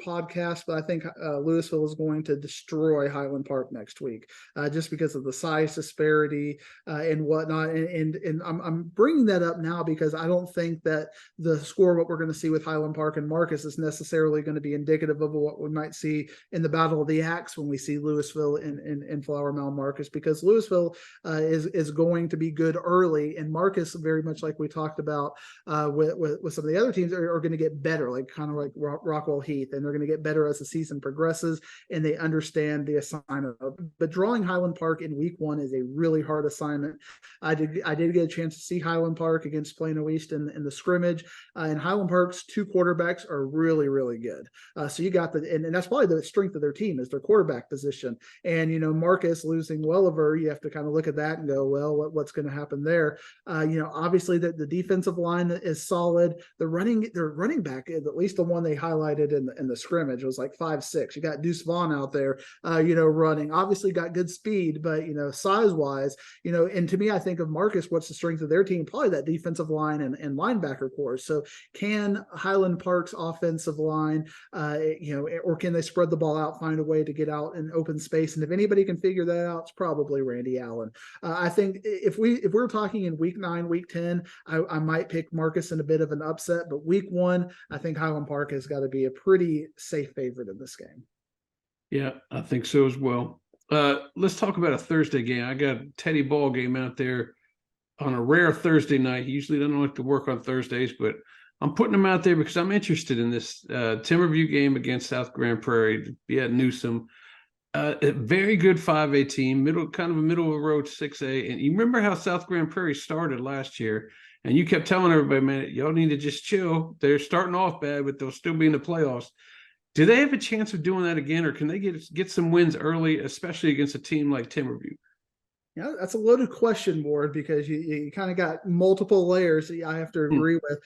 podcast. But I think Louisville is going to destroy Highland Park next week just because of the size disparity and whatnot. And I'm bringing that up now because I don't think that the score what we're going to see with Highland Park and Marcus is necessarily going to be indicative of what we might see in the Battle of the Axe when we see Louisville and Flower Mound Marcus, because Louisville is going to be good early, and Marcus, very much like we talked about with some of the other teams, are going to get better, like kind of like Rockwell Heath, and they're going to get better as the season progresses and they understand the assignment. But drawing Highland Park in week one is a really hard assignment. I did get a chance to see Highland Park against Plano East in the scrimmage, and Highland Park's two quarterbacks are really, really good. So you got and that's probably the strength of their team is their quarterback position. And, Marcus losing Welliver, you have to kind of look at that and go, well, what's going to happen there? Obviously the defensive line is solid. Their running back, at least the one they highlighted in the scrimmage, was like 5'6". You got Deuce Vaughn out there, running. Obviously got good speed, but, size wise, and to me, I think of Marcus, what's the strength of their team? Probably that defensive line and linebacker core. So can Highland Park's offensive line, or can they spread the ball out, find a way to get out in open space? And if anybody can figure that out, it's probably Randy Allen. I think if we're talking in week 9, week 10, I might pick Marcus in a bit of an upset, but week 1, I think Highland Park has got to be a pretty safe favorite in this game. Yeah, I think so as well. Let's talk about a Thursday game. I got a Teddy ball game out there on a rare Thursday night. He usually doesn't like to work on Thursdays, but I'm putting him out there because I'm interested in this Timberview game against South Grand Prairie. Yeah, Newsom. A very good 5A team, kind of a middle of the road 6A. And you remember how South Grand Prairie started last year, and you kept telling everybody, man, y'all need to just chill. They're starting off bad, but they'll still be in the playoffs. Do they have a chance of doing that again, or can they get some wins early, especially against a team like Timberview? Yeah, that's a loaded question, Ward, because you kind of got multiple layers that I have to agree with.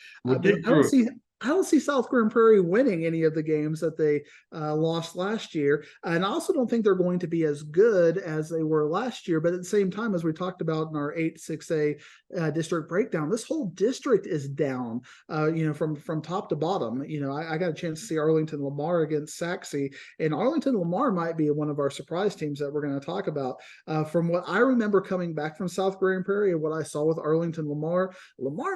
I don't see South Grand Prairie winning any of the games that they lost last year. And I also don't think they're going to be as good as they were last year. But at the same time, as we talked about in our 8-6A district breakdown, this whole district is down, from top to bottom. I got a chance to see Arlington Lamar against Saxe, and Arlington Lamar might be one of our surprise teams that we're going to talk about. From what I remember coming back from South Grand Prairie and what I saw with Arlington Lamar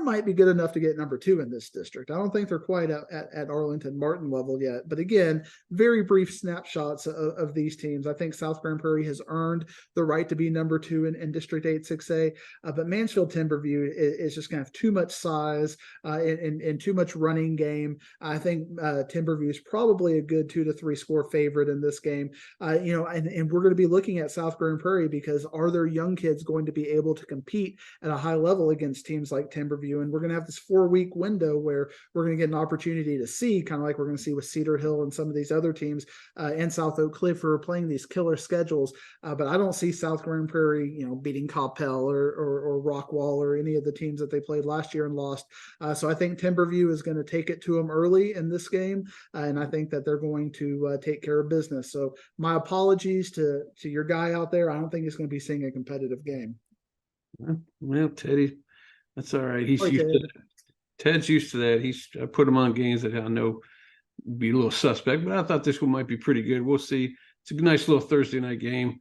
might be good enough to get number 2 in this district. I don't think they're quite at Arlington Martin level yet, but again, very brief snapshots of these teams. I think South Grand Prairie has earned the right to be number 2 in District 8-6A, but Mansfield Timberview is just going to have too much size and too much running game. I think Timberview is probably a good 2 to 3 score favorite in this game. And we're going to be looking at South Grand Prairie because are their young kids going to be able to compete at a high level against teams like Timberview? And we're going to have this 4-week window where we're going to get an opportunity to see, kind of like we're going to see with Cedar Hill and some of these other teams and South Oak Cliff who are playing these killer schedules. But I don't see South Grand Prairie, beating Coppell or Rockwall or any of the teams that they played last year and lost. So I think Timberview is going to take it to them early in this game. And I think that they're going to take care of business. So my apologies to your guy out there. I don't think he's going to be seeing a competitive game. Well, Teddy, that's all right. He's used to that. Ted's used to that. I put him on games that I know be a little suspect, but I thought this one might be pretty good. We'll see. It's a nice little Thursday night game.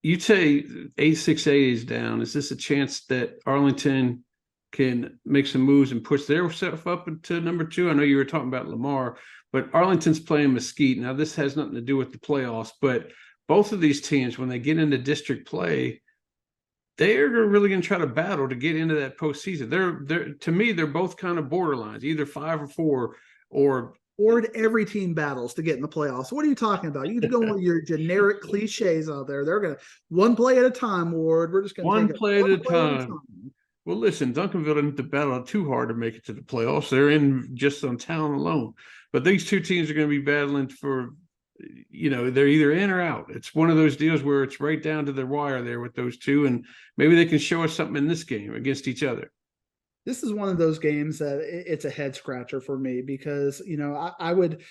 You say 8-6A is down. Is this a chance that Arlington can make some moves and push their stuff up into number 2? I know you were talking about Lamar, but Arlington's playing Mesquite. Now, this has nothing to do with the playoffs, but both of these teams, when they get into district play, they're really going to try to battle to get into that postseason. They're to me, they're both kind of borderlines, either 5 or 4, or every team battles to get in the playoffs. What are you talking about? You can go with your generic cliches out there. They're going to one play at a time, Ward. We're just going to one take play at a time. Well, listen, Duncanville didn't have to battle too hard to make it to the playoffs. They're in just on talent alone. But these two teams are going to be battling for, they're either in or out. It's one of those deals where it's right down to the wire there with those two, and maybe they can show us something in this game against each other. This is one of those games that it's a head scratcher for me because, I would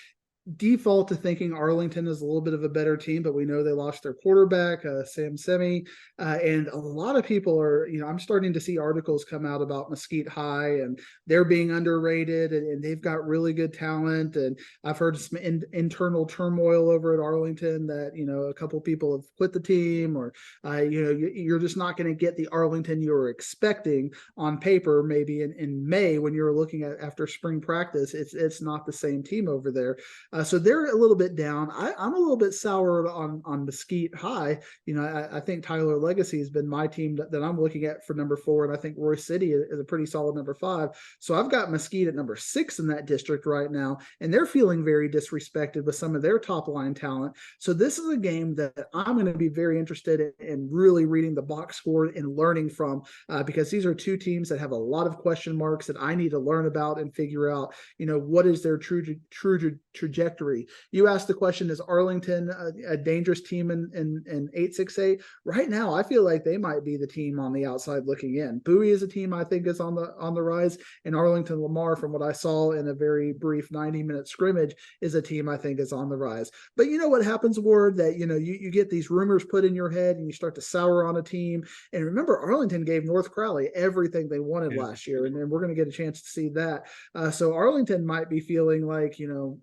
default to thinking Arlington is a little bit of a better team, but we know they lost their quarterback, Sam Semi, and a lot of people are, I'm starting to see articles come out about Mesquite High and they're being underrated, and they've got really good talent. And I've heard some internal turmoil over at Arlington that, a couple people have quit the team, or, you're just not going to get the Arlington you were expecting on paper. Maybe in May when you're looking at after spring practice, it's not the same team over there. So they're a little bit down. I'm a little bit soured on Mesquite High. I think Tyler Legacy has been my team that I'm looking at for number 4, and I think Roy City is a pretty solid number 5. So I've got Mesquite at number 6 in that district right now, and they're feeling very disrespected with some of their top line talent. So this is a game that I'm going to be very interested in really reading the box score and learning from, because these are two teams that have a lot of question marks that I need to learn about and figure out, what is their true trajectory. You asked the question, is Arlington a dangerous team in 8-6A? Right now, I feel like they might be the team on the outside looking in. Bowie is a team I think is on the rise, and Arlington Lamar, from what I saw in a very brief 90-minute scrimmage, is a team I think is on the rise. But you know what happens, Ward, that you get these rumors put in your head and you start to sour on a team. And remember, Arlington gave North Crowley everything they wanted last year, and we're going to get a chance to see that. So Arlington might be feeling like,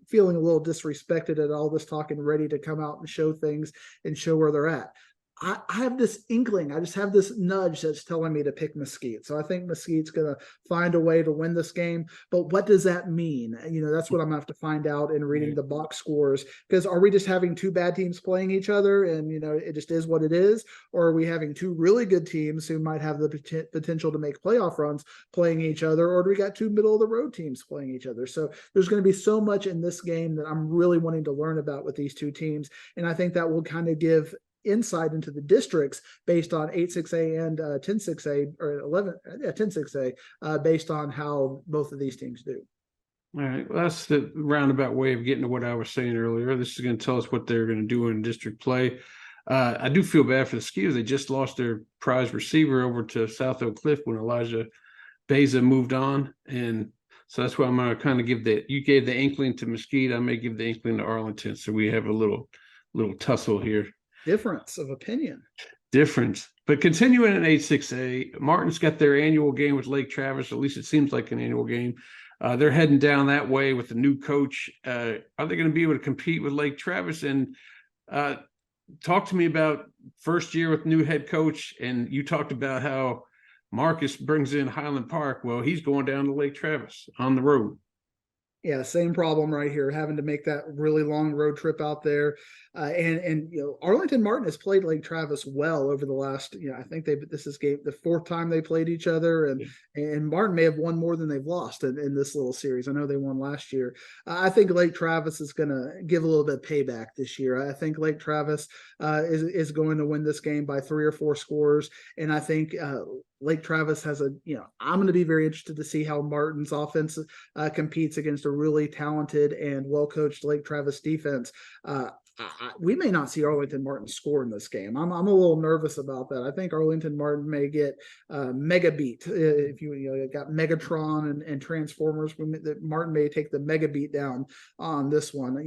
feeling a little disrespected at all this talk and ready to come out and show things and show where they're at. I have this inkling. I just have this nudge that's telling me to pick Mesquite. So I think Mesquite's going to find a way to win this game. But what does that mean? That's what I'm going to have to find out in reading the box scores. Because are we just having two bad teams playing each other and, it just is what it is? Or are we having two really good teams who might have the potential to make playoff runs playing each other? Or do we got two middle of the road teams playing each other? So there's going to be so much in this game that I'm really wanting to learn about with these two teams. And I think that will kind of give insight into the districts based on 8-6A and 10-6A or 10-6A based on how both of these teams do. All right. Well, that's the roundabout way of getting to what I was saying earlier. This is going to tell us what they're going to do in district play. I do feel bad for the Skiers. They just lost their prize receiver over to South Oak Cliff when Elijah Beza moved on. And so that's why I'm going to kind of you gave the inkling to Mesquite. I may give the inkling to Arlington. So we have a little tussle here. Difference of opinion. But continuing in 8-6A, Martin's got their annual game with Lake Travis. At least it seems like an annual game. They're heading down that way with the new coach. Are they going to be able to compete with Lake Travis? And talk to me about first year with new head coach. And you talked about how Marcus brings in Highland Park. Well, he's going down to Lake Travis on the road. Yeah, same problem right here, having to make that really long road trip out there. And Arlington Martin has played Lake Travis well over the last, I think this is the 4th time they played each other, and Martin may have won more than they've lost in this little series. I know they won last year. I think Lake Travis is going to give a little bit of payback this year. I think Lake Travis is going to win this game by 3 or 4 scores, and I think Lake Travis has I'm going to be very interested to see how Martin's offense competes against a really talented and well-coached Lake Travis defense. We may not see Arlington Martin score in this game. I'm a little nervous about that. I think Arlington Martin may get mega beat. If you got Megatron and Transformers, Martin may take the mega beat down on this one.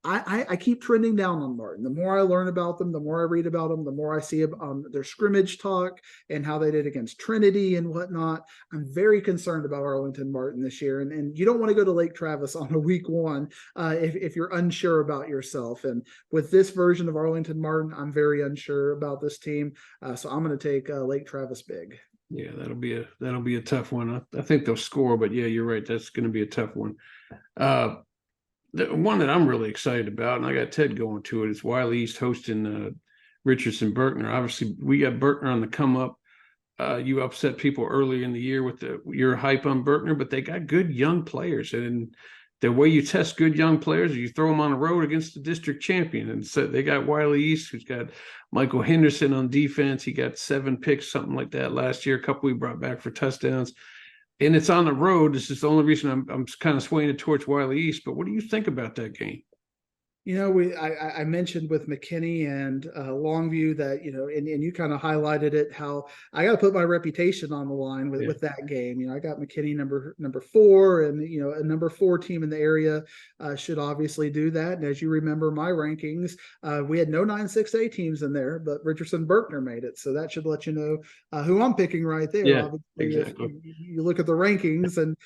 I keep trending down on Martin. The more I learn about them, the more I read about them, the more I see their scrimmage talk and how they did against Trinity and whatnot. I'm very concerned about Arlington Martin this year. And you don't want to go to Lake Travis on a week one if you're unsure about yourself. And with this version of Arlington Martin, I'm very unsure about this team. So I'm going to take Lake Travis big. Yeah, that'll be a tough one. I think they'll score, but yeah, you're right. That's going to be a tough one. The one that I'm really excited about, and I got Ted going to it, is Wiley East hosting Richardson Berkner. Obviously, we got Berkner on the come up. You upset people early in the year with your hype on Berkner, but they got good young players, and the way you test good young players is you throw them on the road against the district champion. And so they got Wiley East, who's got Michael Henderson on defense. He got 7 picks, something like that last year. A couple we brought back for touchdowns. And it's on the road. This is the only reason I'm kind of swaying it towards Wiley East. But what do you think about that game? You know, I mentioned with McKinney and Longview that, you know, and you kind of highlighted it, how I got to put my reputation on the line with that game. You know, I got McKinney number 4, and, you know, a number 4 team in the area should obviously do that. And as you remember my rankings, we had no 9-6A teams in there, but Richardson Berkner made it. So that should let you know who I'm picking right there. Yeah, obviously, exactly. You look at the rankings, and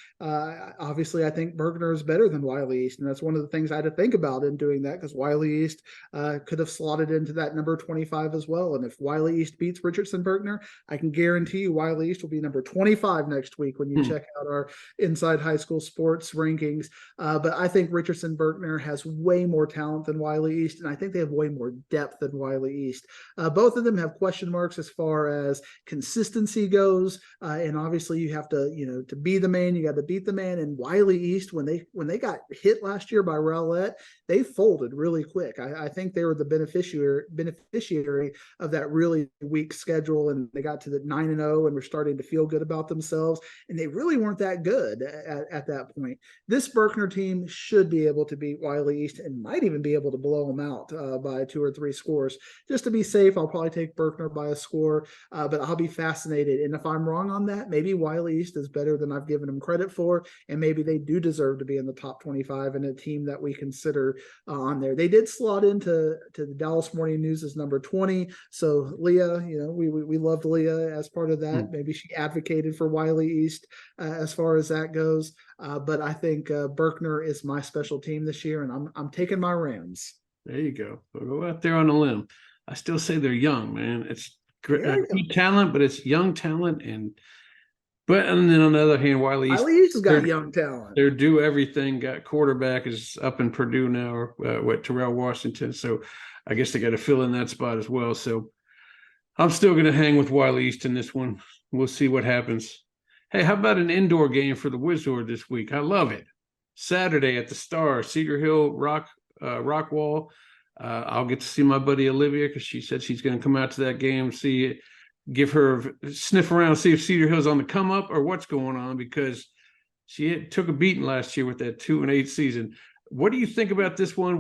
obviously I think Berkner is better than Wiley East. And that's one of the things I had to think about in doing that, because Wiley East could have slotted into that number 25 as well. And if Wiley East beats Richardson Berkner, I can guarantee you Wiley East will be number 25 next week when you check out our Inside High School Sports rankings. But I think Richardson Berkner has way more talent than Wiley East, and I think they have way more depth than Wiley East. Both of them have question marks as far as consistency goes, and obviously you have to, you know, to be the man, you got to beat the man. And Wiley East, when they got hit last year by Rowlett, they folded really quick. I think they were the beneficiary of that really weak schedule, and they got to the 9-0 and were starting to feel good about themselves, and they really weren't that good at that point. This Berkner team should be able to beat Wiley East, and might even be able to blow them out by 2 or 3 scores. Just to be safe, I'll probably take Berkner by a score, but I'll be fascinated. And if I'm wrong on that, maybe Wiley East is better than I've given them credit for, and maybe they do deserve to be in the top 25 and a team that we consider on there. They did slot into the Dallas Morning News as number 20. So Leah, you know, we loved Leah as part of that. Maybe she advocated for Wiley East as far as that goes. But I think Berkner is my special team this year, and I'm taking my Rams. There you go. We'll go out there on a limb. I still say they're young, man. It's great, good talent, but it's young talent. And then on the other hand, Wiley East has got young talent. They're due everything. Got quarterback is up in Purdue now, or Terrell Washington. So I guess they got to fill in that spot as well. So I'm still going to hang with Wiley East in this one. We'll see what happens. Hey, how about an indoor game for the Wizdom this week? I love it. Saturday at the Star, Cedar Hill, Rockwall. I'll get to see my buddy Olivia, because she said she's going to come out to that game, give her a sniff around, see if Cedar Hill's on the come up or what's going on, because she took a beating last year with that 2-8 season. What do you think about this one?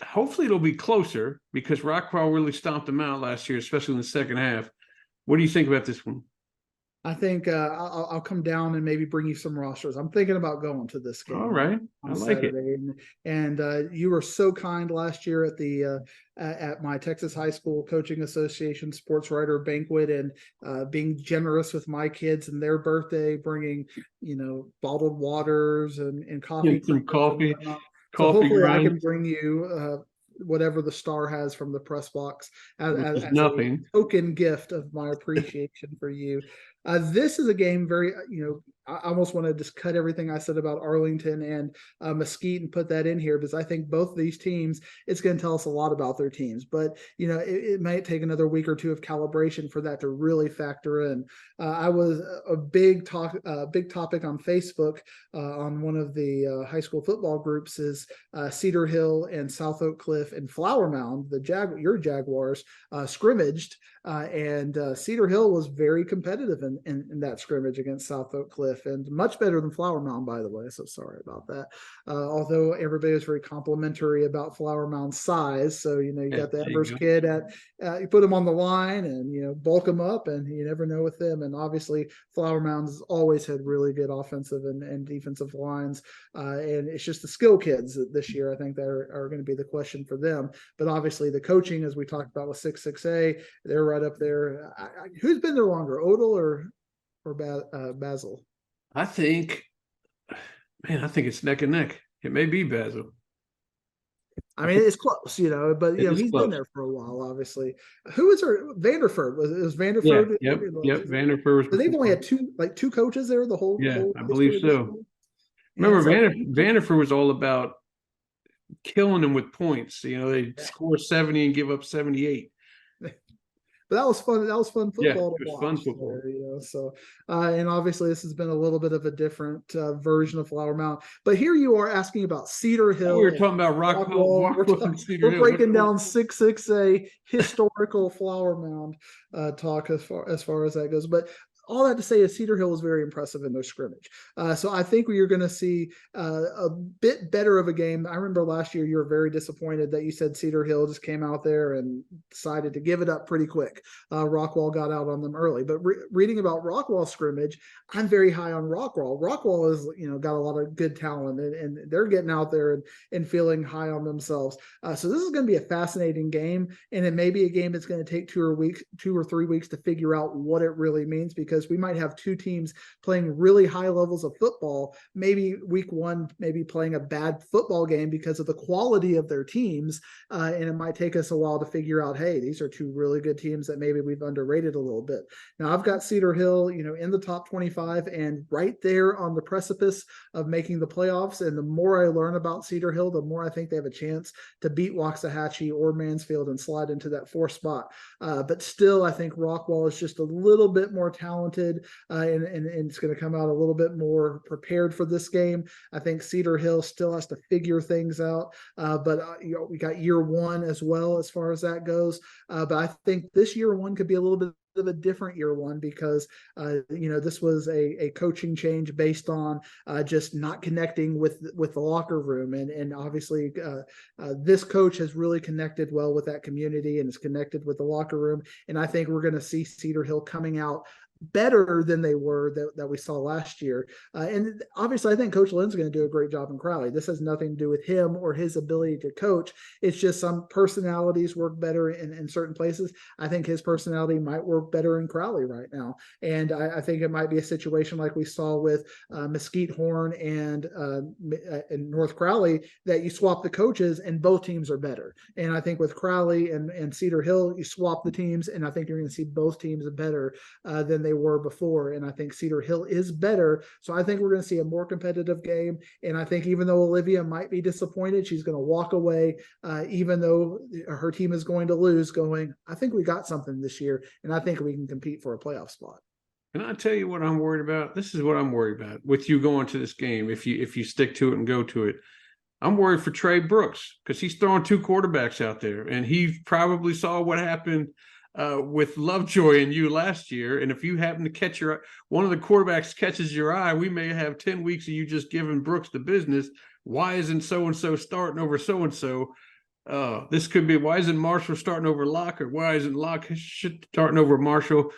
Hopefully it'll be closer, because Rockwall really stomped them out last year, especially in the second half. What do you think about this one? I think I'll come down and maybe bring you some rosters. I'm thinking about going to this game. All right, I like Saturday. And you were so kind last year at my Texas High School Coaching Association Sports Writer Banquet, and being generous with my kids and their birthday, bringing, you know, bottled waters and coffee. Some coffee. So hopefully I can bring you whatever the Star has from the press box as nothing. a token gift of my appreciation for you. This is a game very, you know, I almost want to just cut everything I said about Arlington and Mesquite and put that in here, because I think both of these teams, it's going to tell us a lot about their teams. But, you know, it might take another week or two of calibration for that to really factor in. I was a big topic on Facebook on one of the high school football groups is Cedar Hill and South Oak Cliff and Flower Mound, your Jaguars, scrimmaged. And Cedar Hill was very competitive in that scrimmage against South Oak Cliff. and much better than Flower Mound, by the way. So sorry about that. Although everybody was very complimentary about Flower Mound's size. So, you got the Evers kid you put him on the line and, bulk him up, and you never know with them. And obviously Flower Mound's always had really good offensive and defensive lines. And it's just the skill kids this year, I think, that are going to be the question for them. But obviously the coaching, as we talked about with 6-6A, they're right up there. Who's been there longer, Odell or Basil? I think it's neck and neck. It may be Basil. I mean, it's close, but he's been there for a while, obviously. Who was Vanderford? Was Vanderford? Yeah, yep. Vanderford was. They've only had two coaches there the whole. Yeah, whole I believe so. Remember, Vanderford was all about killing them with points. They score 70 and give up 78. But that was fun. That was fun football. Yeah, to it was watch fun football. there, So, and obviously this has been a little bit of a different version of Flower Mound. But here you are asking about Cedar Hill. We were talking about Rockwall. We're breaking down 6-6A historical Flower Mound talk as far as that goes. But all that to say is Cedar Hill was very impressive in their scrimmage. So I think you're going to see a bit better of a game. I remember last year you were very disappointed that you said Cedar Hill just came out there and decided to give it up pretty quick. Rockwall got out on them early. But reading about Rockwall's scrimmage, I'm very high on Rockwall. Rockwall is, got a lot of good talent, and they're getting out there and feeling high on themselves. So this is going to be a fascinating game, and it may be a game that's going to take 2 or 3 weeks to figure out what it really means, because we might have two teams playing really high levels of football, maybe week one, maybe playing a bad football game because of the quality of their teams. And it might take us a while to figure out, hey, these are two really good teams that maybe we've underrated a little bit. Now I've got Cedar Hill, in the top 25 and right there on the precipice of making the playoffs. And the more I learn about Cedar Hill, the more I think they have a chance to beat Waxahachie or Mansfield and slide into that 4th spot. But still, I think Rockwall is just a little bit more talented, and it's going to come out a little bit more prepared for this game. I think Cedar Hill still has to figure things out, but we got year one as well as far as that goes. But I think this year one could be a little bit of a different year one, because this was a coaching change based on just not connecting with the locker room, and obviously this coach has really connected well with that community and is connected with the locker room, and I think we're going to see Cedar Hill coming out better than they were that we saw last year. And obviously I think Coach Lynn's going to do a great job in Crowley. This has nothing to do with him or his ability to coach. It's just some personalities work better in certain places. I think his personality might work better in Crowley right now. And I think it might be a situation like we saw with Mesquite Horn and North Crowley, that you swap the coaches and both teams are better. And I think with Crowley and Cedar Hill, you swap the teams, and I think you're going to see both teams better than they were before. And I think Cedar Hill is better. So I think we're going to see a more competitive game. And I think even though Olivia might be disappointed, she's going to walk away, even though her team is going to lose, going, I think we got something this year, and I think we can compete for a playoff spot. Can I tell you what I'm worried about? This is what I'm worried about with you going to this game. If you stick to it and go to it, I'm worried for Trey Brooks, because he's throwing 2 quarterbacks out there, and he probably saw what happened with Lovejoy and you last year. And if you happen to catch one of the quarterbacks catches your eye, we may have 10 weeks of you just giving Brooks the business. Why isn't so-and-so starting over so-and-so? This could be, why isn't Marshall starting over Locke, or why isn't Locke starting over Marshall?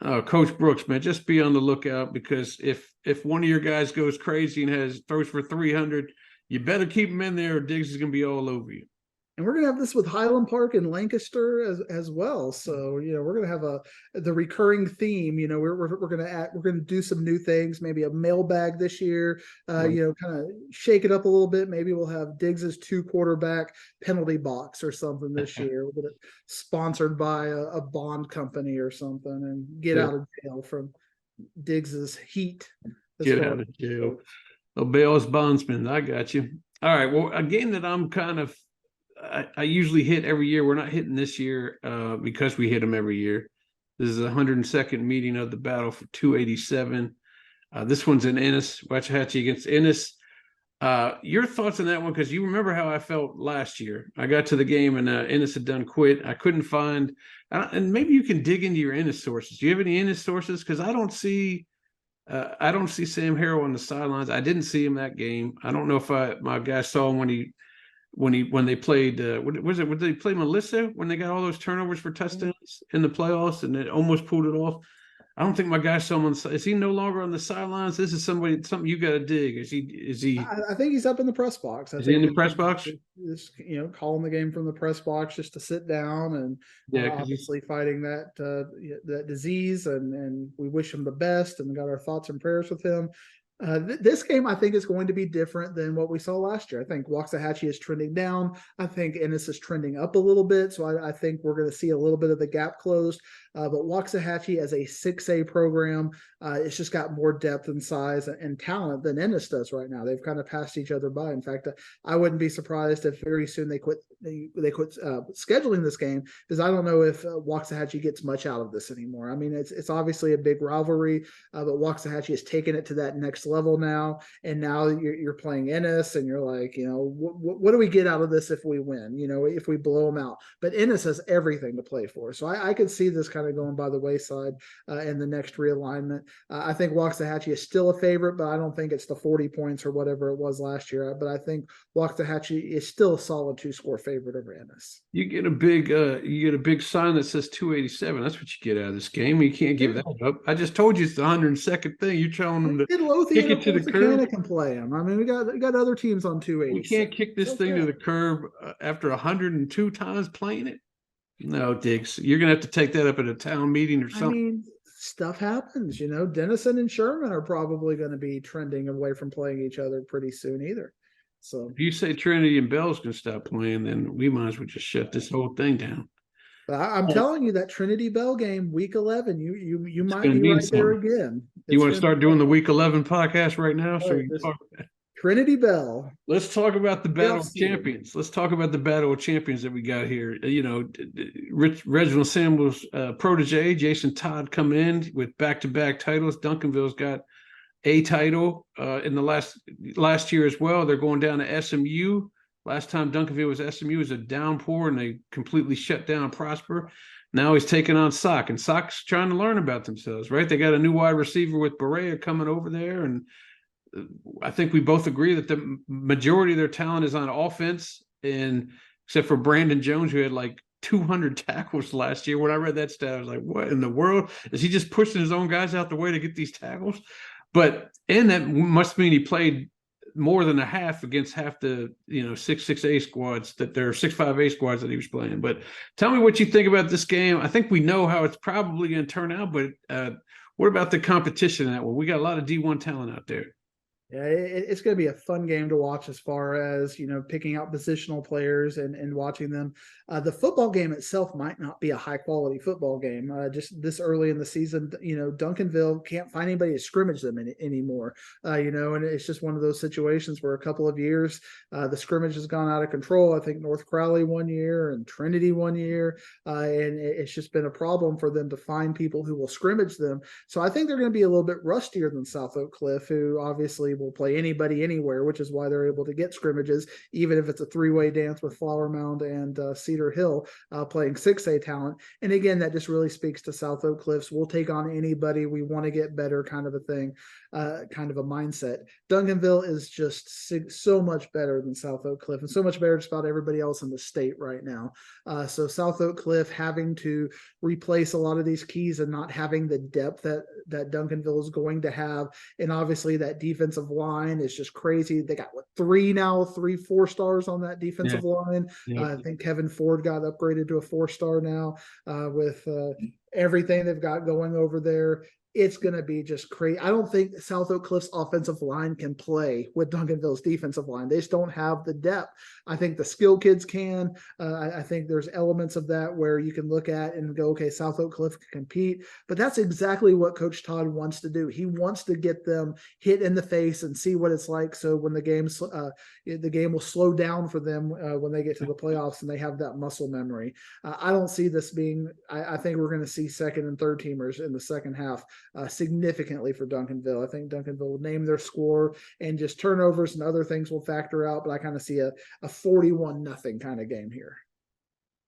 Coach Brooks, man, just be on the lookout, because if one of your guys goes crazy and throws for 300, you better keep him in there, or Diggs is going to be all over you. And we're going to have this with Highland Park and Lancaster as well. So, we're going to have the recurring theme. We're going to do some new things, maybe a mailbag this year, kind of shake it up a little bit. Maybe we'll have Diggs's 2 quarterback penalty box or something this year. We'll get it sponsored by a bond company or something, and get out of jail from Diggs's heat. Get out of jail. Oh, Bell's bondsman. I got you. All right. Well, a game that I'm kind of, I usually hit every year. We're not hitting this year because we hit them every year. This is the 102nd meeting of the battle for 287. This one's in Ennis, Waxahachie against Ennis. Your thoughts on that one? Because you remember how I felt last year. I got to the game and Ennis had done quit. I couldn't find, and maybe you can dig into your Ennis sources. Do you have any Ennis sources? Because I don't see I don't see Sam Harrell on the sidelines. I didn't see him that game. I don't know if my guy saw him when they played. What was it? When they play Melissa when they got all those turnovers for touchdowns in the playoffs and it almost pulled it off. I don't think my guy saw him on. Is he no longer on the sidelines? This is something you got to dig. Is he? I think he's up in the press box. Is he in the press box? Just calling the game from the press box just to sit down and obviously fighting that disease, and we wish him the best and got our thoughts and prayers with him. This game, I think, is going to be different than what we saw last year. I think Waxahachie is trending down. I think Ennis is trending up a little bit. So I think we're going to see a little bit of the gap closed. But Waxahachie as a 6A program, it's just got more depth and size and talent than Ennis does right now. They've kind of passed each other by. In fact, I wouldn't be surprised if very soon they quit scheduling this game, because I don't know if Waxahachie gets much out of this anymore. I mean, it's obviously a big rivalry, but Waxahachie has taken it to that next level now, and now you're playing Ennis, and you're like, what do we get out of this if we win? If we blow them out. But Ennis has everything to play for, so I could see this kind of going by the wayside in the next realignment. I think Waxahachie is still a favorite, but I don't think it's the 40 points or whatever it was last year. But I think Waxahachie is still a solid 2-score favorite over Ennis. You get a big sign that says 287. That's what you get out of this game. You can't give that up. I just told you it's the 102nd thing. You're telling them to kick it to the curb. Can play them. I mean, we got other teams on 280. We can't kick this thing to the curb after 102 times playing it. No, Diggs, you're gonna have to take that up at a town meeting or something. I mean, stuff happens. Denison and Sherman are probably going to be trending away from playing each other pretty soon either. So if you say Trinity and Bell's gonna stop playing, then we might as well just shut this whole thing down. I'm telling you, that Trinity Bell game, week 11, you might be right there again. You want to start doing the week 11 podcast right now? So we can talk about Trinity Bell. Let's talk about the Battle of Champions. Let's talk about the Battle of Champions that we got here. Reginald Samuel's protege, Jason Todd, coming in with back-to-back titles. Duncanville's got a title in the last year as well. They're going down to SMU. Last time Duncanville was SMU was a downpour, and they completely shut down Prosper. Now he's taking on Sock, and Sock's trying to learn about themselves, right? They got a new wide receiver with Berea coming over there, and I think we both agree that the majority of their talent is on offense, and except for Brandon Jones, who had like 200 tackles last year. When I read that stat, I was like, what in the world? Is he just pushing his own guys out the way to get these tackles? And that must mean he played more than a half against half the 6'6" squads that there are 6'5" squads that he was playing. But tell me what you think about this game. I think we know how it's probably going to turn out, but what about the competition in that one? We got a lot of D1 talent out there. Yeah, it's going to be a fun game to watch as far as, picking out positional players and watching them. The football game itself might not be a high-quality football game. Just this early in the season, Duncanville can't find anybody to scrimmage them anymore, and it's just one of those situations where a couple of years the scrimmage has gone out of control. I think North Crowley one year and Trinity one year, and it's just been a problem for them to find people who will scrimmage them. So I think they're going to be a little bit rustier than South Oak Cliff, who obviously will play anybody anywhere, which is why they're able to get scrimmages, even if it's a 3-way dance with Flower Mound and Cedar Hill playing 6A talent. And again, that just really speaks to South Oak Cliffs. We'll take on anybody. We want to get better kind of a thing, kind of a mindset. Duncanville is just so much better than South Oak Cliff and so much better just about everybody else in the state right now. So South Oak Cliff having to replace a lot of these keys and not having the depth that Duncanville is going to have. And obviously that defensive line is just crazy. They got 3 4-stars on that defensive line. I think Kevin Ford got upgraded to a 4-star now with everything they've got going over there. It's going to be just crazy. I don't think South Oak Cliff's offensive line can play with Duncanville's defensive line. They just don't have the depth. I think the skill kids can. I think there's elements of that where you can look at and go, okay, South Oak Cliff can compete. But that's exactly what Coach Todd wants to do. He wants to get them hit in the face and see what it's like. So when the game will slow down for them when they get to the playoffs and they have that muscle memory. I don't see this being. I think we're going to see second and third teamers in the second half. Significantly for Duncanville. I think Duncanville will name their score, and just turnovers and other things will factor out, but I kind of see a 41-0 kind of game here.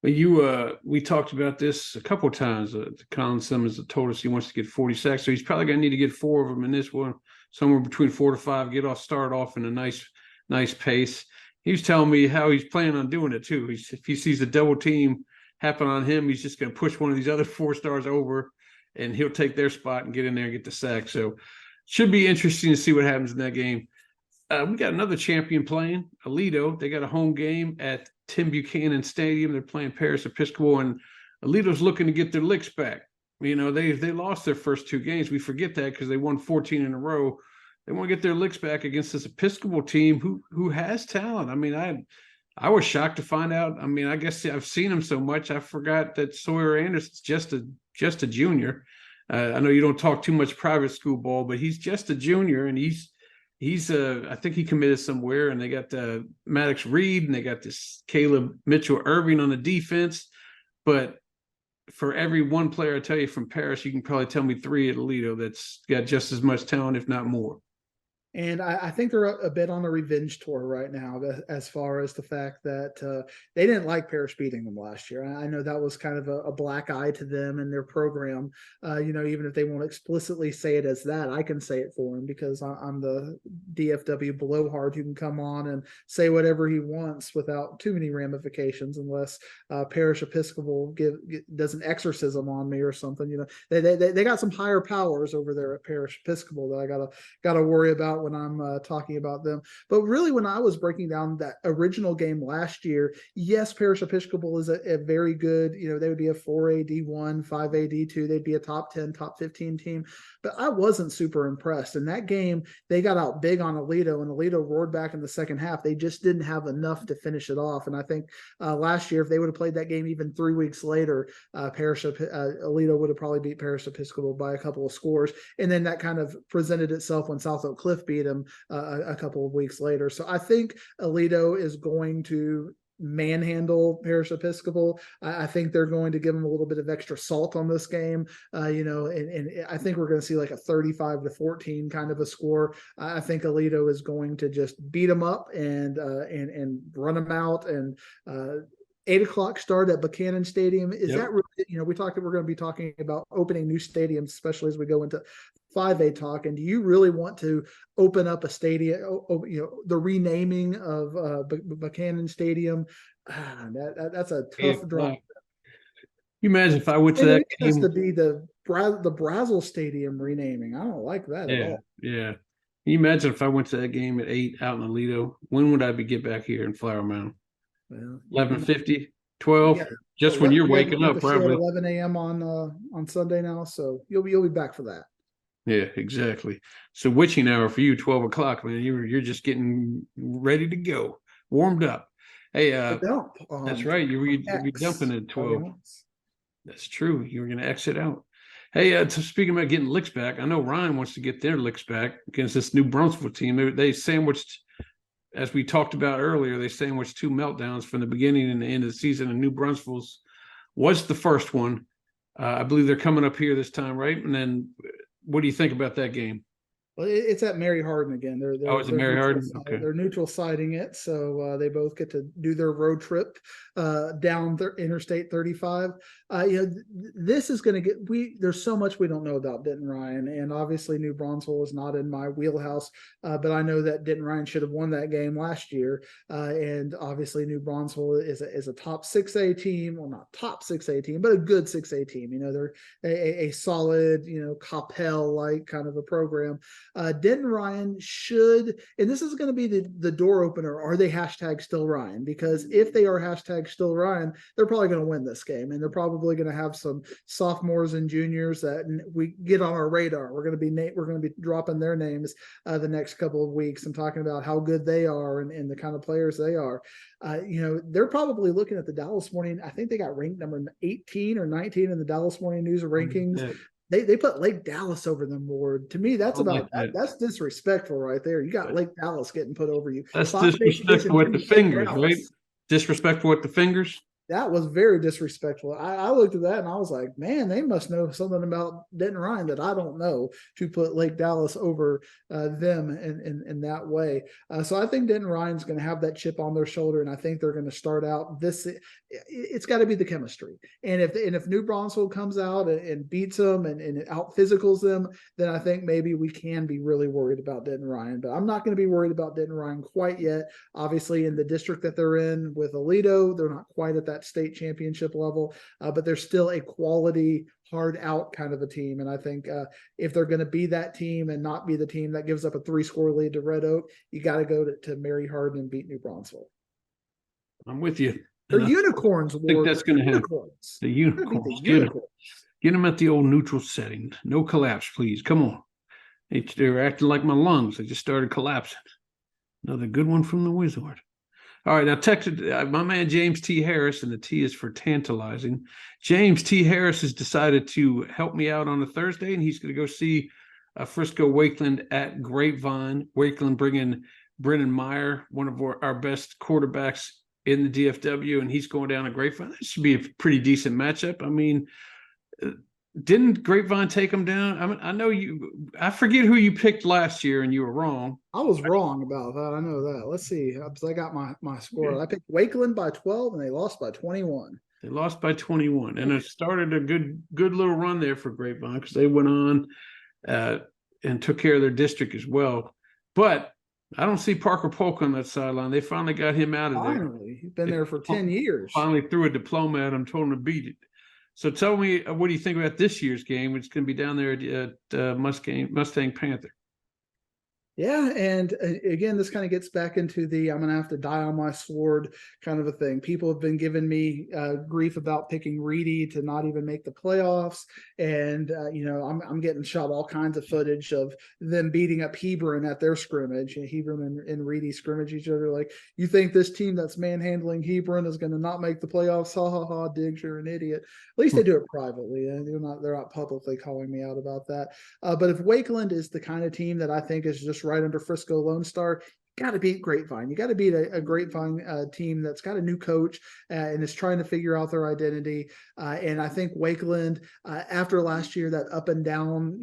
But we talked about this a couple of times. Colin Simmons told us he wants to get 40 sacks, so he's probably going to need to get 4 of them in this one, somewhere between 4 to 5. Start off in a nice pace. He was telling me how he's planning on doing it too. If he sees a double team happen on him, he's just going to push one of these other 4-stars over, and he'll take their spot and get in there and get the sack. So, should be interesting to see what happens in that game. We got another champion playing, Aledo. They got a home game at Tim Buchanan Stadium. They're playing Paris Episcopal, and Aledo's looking to get their licks back. You know, they lost their first 2 games. We forget that because they won 14 in a row. They want to get their licks back against this Episcopal team who has talent. I mean, I was shocked to find out. I mean, I guess I've seen him so much, I forgot that Sawyer Anderson's just a junior. I know you don't talk too much private school ball, but he's just a junior, and he's I think he committed somewhere, and they got Maddox Reed, and they got this Caleb Mitchell Irving on the defense. But for every one player I tell you from Paris, you can probably tell me 3 at Aledo that's got just as much talent, if not more. And I think they're a bit on a revenge tour right now, as far as the fact that they didn't like Parrish beating them last year. I know that was kind of a black eye to them and their program. Even if they won't explicitly say it as that, I can say it for him because I'm the DFW blowhard who can come on and say whatever he wants without too many ramifications, unless Parish Episcopal does an exorcism on me or something. They got some higher powers over there at Parish Episcopal that I gotta worry about when I'm talking about them. But really, when I was breaking down that original game last year, yes, Parish Episcopal is a very good, they would be a 4A D1, 5A D2. They'd be a top 10, top 15 team. But I wasn't super impressed. In that game, they got out big on Aledo, and Aledo roared back in the second half. They just didn't have enough to finish it off. And I think last year, if they would have played that game even 3 weeks later, Aledo would have probably beat Parish Episcopal by a couple of scores. And then that kind of presented itself when South Oak Cliff beat them a couple of weeks later. So I think Aledo is going to manhandle Parish Episcopal. I think they're going to give them a little bit of extra salt on this game, and I think we're going to see like a 35-14 kind of a score. I think Aledo is going to just beat them up and run them out. And 8:00 start at Buchanan Stadium. Is that really, we're going to be talking about opening new stadiums, especially as we go into 5A talk. And do you really want to open up a stadium, the renaming of Buchanan Stadium? That's a tough draw. You imagine if I went to that game. It has to be the Brazel Stadium renaming. I don't like that at all. Yeah. Can you imagine if I went to that game at 8 out in Aledo? When would I get back here in Flower Mound? 11:50, 12, just when you're waking up, probably 11 a.m. on Sunday now, so you'll be back for that. Yeah, exactly. So witching hour for you, 12 o'clock, man. You're just getting ready to go, warmed up. Hey, that's right. You're dumping at 12. That's true. You were going to exit out. Hey, speaking about getting licks back, I know Ryan wants to get their licks back against this New Brunswick team. They sandwiched. As we talked about earlier, they sandwiched 2 meltdowns from the beginning and the end of the season, and New Brunswick's was the first one. I believe they're coming up here this time, right? And then what do you think about that game? Well, it's at Mary Hardin again. It's at Mary Hardin? Okay. They're neutral siding it, so they both get to do their road trip down Interstate 35. This is going to get there's so much we don't know about Denton Ryan, and obviously New Braunfels is not in my wheelhouse, but I know that Denton Ryan should have won that game last year, and obviously New Braunfels is a top 6A team, well, not top 6A team, but a good 6A team. They're a solid, Coppell like kind of a program. Denton Ryan should, and this is going to be the door opener. Are they #still Ryan? Because if they are #still Ryan, they're probably going to win this game, and they're probably going to have some sophomores and juniors that we get on our radar. We're going to be dropping their names the next couple of weeks and talking about how good they are and the kind of players they are. They're probably looking at the Dallas Morning. I think they got ranked number 18 or 19 in the Dallas Morning News rankings. Yeah. They put Lake Dallas over them, Ward. To me, that's that's disrespectful right there. You got Lake Dallas getting put over you. That's disrespectful with the fingers, right? Disrespectful with the fingers. That was very disrespectful. I looked at that and I was like, man, they must know something about Denton Ryan that I don't know to put Lake Dallas over them in that way. So I think Denton Ryan's going to have that chip on their shoulder, and I think they're going to start out this. It's got to be the chemistry, and if New Braunfels comes out and beats them and out physicals them, then I think maybe we can be really worried about Denton Ryan. But I'm not going to be worried about Denton Ryan quite yet. Obviously, in the district that they're in with Aledo, they're not quite at that state championship level, but they're still a quality, hard out kind of a team. And I think if they're going to be that team and not be the team that gives up a 3-score lead to Red Oak, you got to go to Mary Hardin and beat New Braunfels. I'm with you. They're unicorns. I think that's going to happen. The unicorns. Get them at the old neutral setting. No collapse, please. Come on. They're acting like my lungs. They just started collapsing. Another good one from the Wizard. All right, now Texas, my man James T. Harris, and the T is for tantalizing. James T. Harris has decided to help me out on a Thursday, and he's going to go see Frisco Wakeland at Grapevine. Wakeland bringing Brennan Meyer, one of our best quarterbacks in the DFW, and he's going down to Grapevine. This should be a pretty decent matchup. I mean, didn't Grapevine take them down? I mean, I forget who you picked last year, and you were wrong. I was wrong about that. I know that. Let's see. I got my score. I picked Wakeland by 12, and they lost by 21. They lost by 21, and it started a good little run there for Grapevine because they went on and took care of their district as well. But I don't see Parker Polk on that sideline. They finally got him out of there. Finally, he's been there for 10 years. Finally threw a diploma at him, told him to beat it. So tell me, what do you think about this year's game, which is going to be down there at Mustang Panther? Yeah, and again, this kind of gets back into I'm going to have to die on my sword kind of a thing. People have been giving me grief about picking Reedy to not even make the playoffs, and I'm getting shot all kinds of footage of them beating up Hebron at their scrimmage. And Hebron and Reedy scrimmage each other. Like, you think this team that's manhandling Hebron is going to not make the playoffs? Ha ha ha! Diggs, you're an idiot. At least they do it privately, and they're not publicly calling me out about that. But if Wakeland is the kind of team that I think is just right under Frisco Lone Star, got to beat Grapevine. You got to beat a Grapevine team that's got a new coach and is trying to figure out their identity. And I think Wakeland, after last year, that up and down,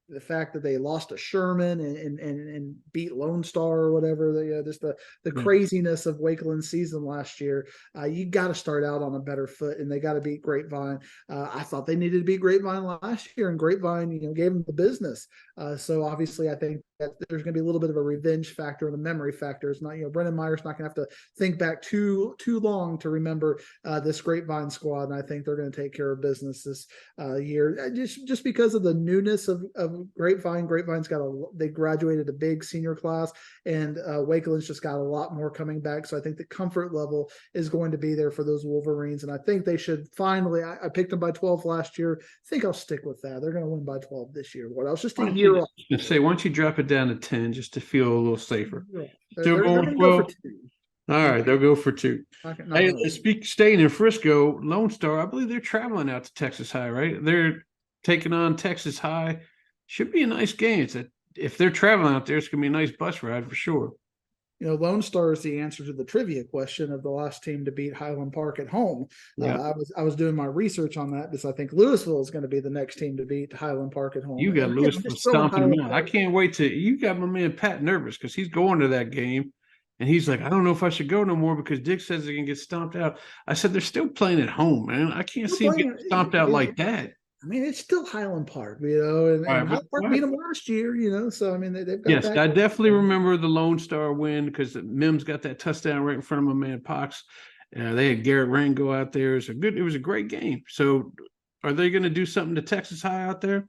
the fact that they lost to Sherman and beat Lone Star or whatever, just the craziness of Wakeland's season last year, you got to start out on a better foot, and they got to beat Grapevine. I thought they needed to beat Grapevine last year, and Grapevine, gave them the business. So obviously, I think that there's going to be a little bit of a revenge factor and a memory factor. It's not, Brendan Meyer's not going to have to think back too long to remember this Grapevine squad, and I think they're going to take care of business this year, just because of the newness of Grapevine. Grapevine's they graduated a big senior class, and Wakeland's just got a lot more coming back. So I think the comfort level is going to be there for those Wolverines, and I think they should finally. I picked them by 12 last year. I think I'll stick with that. They're going to win by 12 this year. What else? Just a year off. Say, why don't you drop it down to 10 just to feel a little safer? They're going to go for 2. All right, they'll go for 2. Staying in Frisco, Lone Star, I believe they're traveling out to Texas High, right? They're taking on Texas High. Should be a nice game. If they're traveling out there, it's going to be a nice bus ride for sure. Lone Star is the answer to the trivia question of the last team to beat Highland Park at home. Yeah. I was doing my research on that because I think Louisville is going to be the next team to beat Highland Park at home. You got Louisville stomping them out. I can't wait you got my man Pat nervous because he's going to that game, and he's like, I don't know if I should go no more because Dick says they're going to get stomped out. I said, they're still playing at home, man. I can't see them getting stomped out like that. I mean, it's still Highland Park, and Highland Park beat them last year, so, I mean, they've got Yes, I definitely remember the Lone Star win because Mims got that touchdown right in front of my man Pox. They had Garrett Rango out there. It was a great game. So are they going to do something to Texas High out there?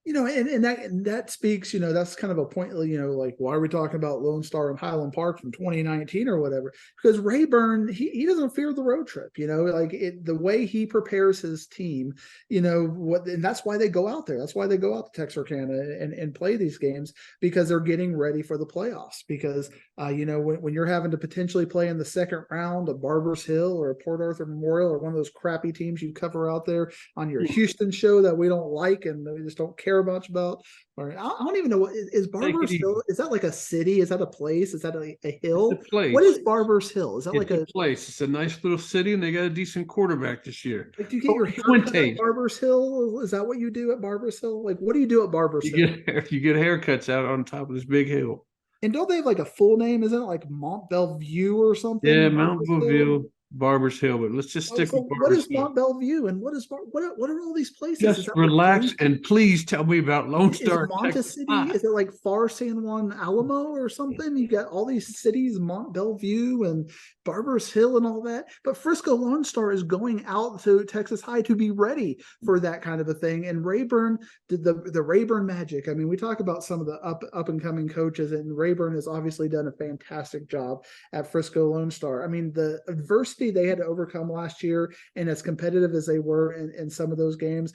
And that speaks, that's kind of a point, like, why are we talking about Lone Star and Highland Park from 2019 or whatever? Because Rayburn, he doesn't fear the road trip, the way he prepares his team, and that's why they go out there. That's why they go out to Texarkana and play these games, because they're getting ready for the playoffs. Because, when you're having to potentially play in the second round of Barbers Hill or Port Arthur Memorial or one of those crappy teams you cover out there on your Houston show that we don't like and we just don't care care much about. Or I don't even know what is Barber's Hill. Is that like a city? Is that a place? Is that a hill? It's a place. What is Barber's Hill? Is that it's a place? It's a nice little city, and they got a decent quarterback this year. Like, do you get your hair cut at Barber's Hill? Is that what you do at Barber's Hill? Like, what do you do at Barber's Hill? You get haircuts out on top of this big hill. And don't they have like a full name? Isn't it like Mont Bellevue or something? Yeah, Mount Bellevue, Barber's Hill. But let's just stick with Barber's what is Hill. Mont Bellevue and what are all these places? Just relax and please tell me about Lone Star. Is Monte City? Is it like far San Juan Alamo or something? You got all these cities, Mont Bellevue and Barber's Hill and all that. But Frisco Lone Star is going out to Texas High to be ready for that kind of a thing. And Rayburn did the Rayburn magic. I mean, we talk about some of the up and coming coaches, and Rayburn has obviously done a fantastic job at Frisco Lone Star. I mean, the adversity they had to overcome last year, and as competitive as they were in some of those games,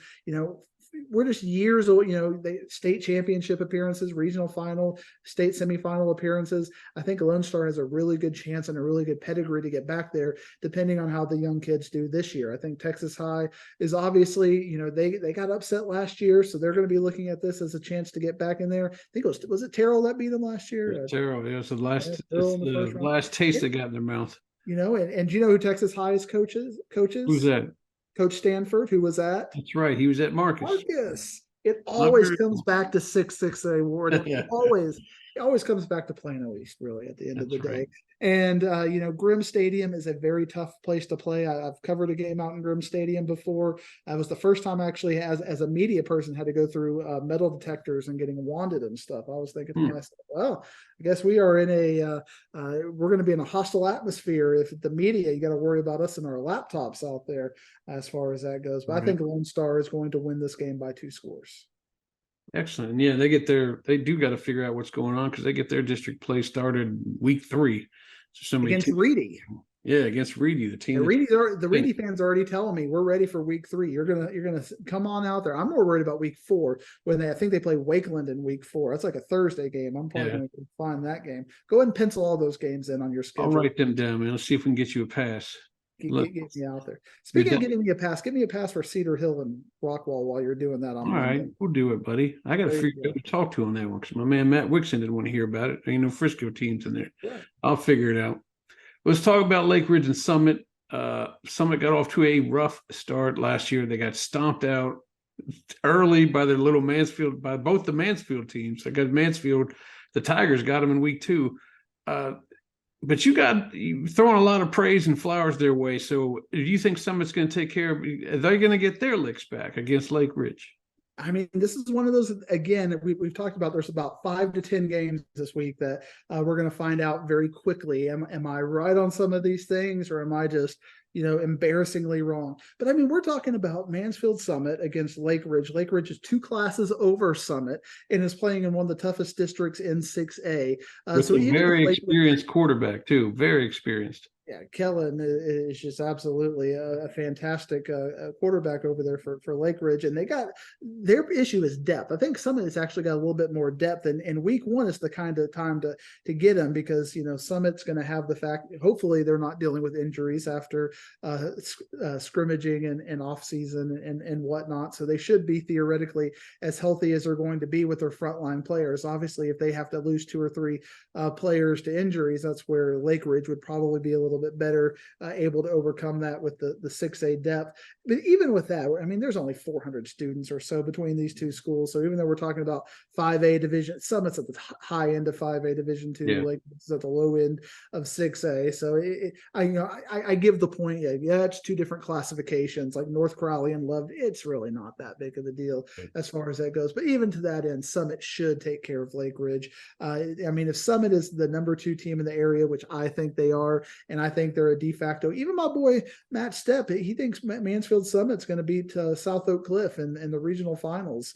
we're just years old, they state championship appearances, regional final, state semifinal appearances. I think Lone Star has a really good chance and a really good pedigree to get back there, depending on how the young kids do this year. I think Texas High is obviously, they got upset last year, so they're going to be looking at this as a chance to get back in there. I think was it Terrell that beat them last year? Terrell, yeah, it's the last taste they got in their mouth. And do you know who Texas High's coaches? Who's that? Coach Stanford, who was at? That's right. He was at Marcus. It always comes back to 6-6A Ward. It always comes back to Plano East, really, at the end of the day. And, Grimm Stadium is a very tough place to play. I've covered a game out in Grimm Stadium before. It was the first time I actually, as a media person, had to go through metal detectors and getting wanded and stuff. I was thinking to myself, well, I guess we are we're going to be in a hostile atmosphere. If the media, you got to worry about us and our laptops out there as far as that goes. But I think Lone Star is going to win this game by 2 scores. Excellent. Yeah, they do got to figure out what's going on because they get their district play started week 3. So against Reedy. Yeah, against Reedy, the team. The Reedy fans are already telling me we're ready for week 3. You're gonna come on out there. I'm more worried about week 4 when I think they play Wakeland in week 4. That's like a Thursday game. I'm probably gonna find that game. Go ahead and pencil all those games in on your schedule. I'll write them down, man. Let's see if we can get you a pass. Get me out there. Speaking of getting me a pass, give me a pass for Cedar Hill and Rockwall while you're doing that. All right, we'll do it, buddy. I got to figure out who to talk to on that one because my man Matt Wixon didn't want to hear about it. Frisco teams in there. Yeah. I'll figure it out. Let's talk about Lake Ridge and Summit. Summit got off to a rough start last year. They got stomped out early by by both the Mansfield teams. They got Mansfield, the Tigers got them in week 2. But you throwing a lot of praise and flowers their way. So do you think Summit's going to take care of? Are they going to get their licks back against Lake Ridge? I mean, this is one of those, again, we've talked about there's about 5 to 10 games this week that we're going to find out very quickly. Am I right on some of these things, or am I just, embarrassingly wrong? But I mean, we're talking about Mansfield Summit against Lake Ridge. Lake Ridge is 2 classes over Summit and is playing in one of the toughest districts in 6A. With a very experienced quarterback, too. Very experienced. Yeah, Kellen is just absolutely a fantastic quarterback over there for Lake Ridge, and their issue is depth. I think Summit has actually got a little bit more depth, and week 1 is the kind of time to get them because Summit's going to have the fact. Hopefully, they're not dealing with injuries after scrimmaging and off season and whatnot, so they should be theoretically as healthy as they're going to be with their frontline players. Obviously, if they have to lose 2 or 3 players to injuries, that's where Lake Ridge would probably be a little bit better able to overcome that with the 6A depth. But even with that, I mean, there's only 400 students or so between these 2 schools. So even though we're talking about 5A division, Summit's at the high end of 5A division 2, like it's at the low end of 6A. So I give the point. Yeah, it's 2 different classifications. Like North Crowley and Love, it's really not that big of a deal as far as that goes. But even to that end, Summit should take care of Lake Ridge. I mean, if Summit is the number 2 team in the area, which I think they are, and I think they're a de facto. Even my boy Matt Stepp, he thinks Mansfield Summit's going to beat South Oak Cliff in the regional finals.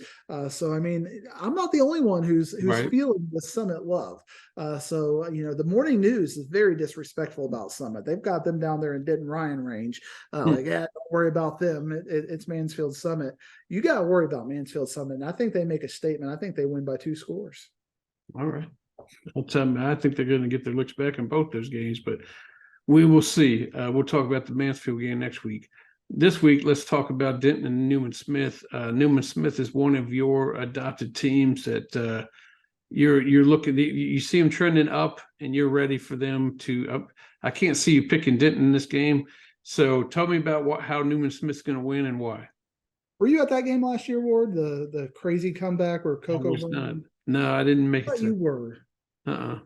So I mean, I'm not the only one who's feeling the Summit love. So the morning news is very disrespectful about Summit. They've got them down there in Denton Ryan range. Don't worry about them. It's Mansfield Summit. You got to worry about Mansfield Summit. And I think they make a statement. I think they win by 2 scores. All right. I think they're going to get their looks back in both those games, but we will see. We'll talk about the Mansfield game next week. This week, let's talk about Denton and Newman Smith. Newman Smith is one of your adopted teams that you're looking. You see them trending up, and you're ready for them to. I can't see you picking Denton in this game. So tell me about how Newman Smith's going to win and why. Were you at that game last year, Ward? The crazy comeback where I Coco was won? not. No, I didn't make I it. thought you were. Uh-uh.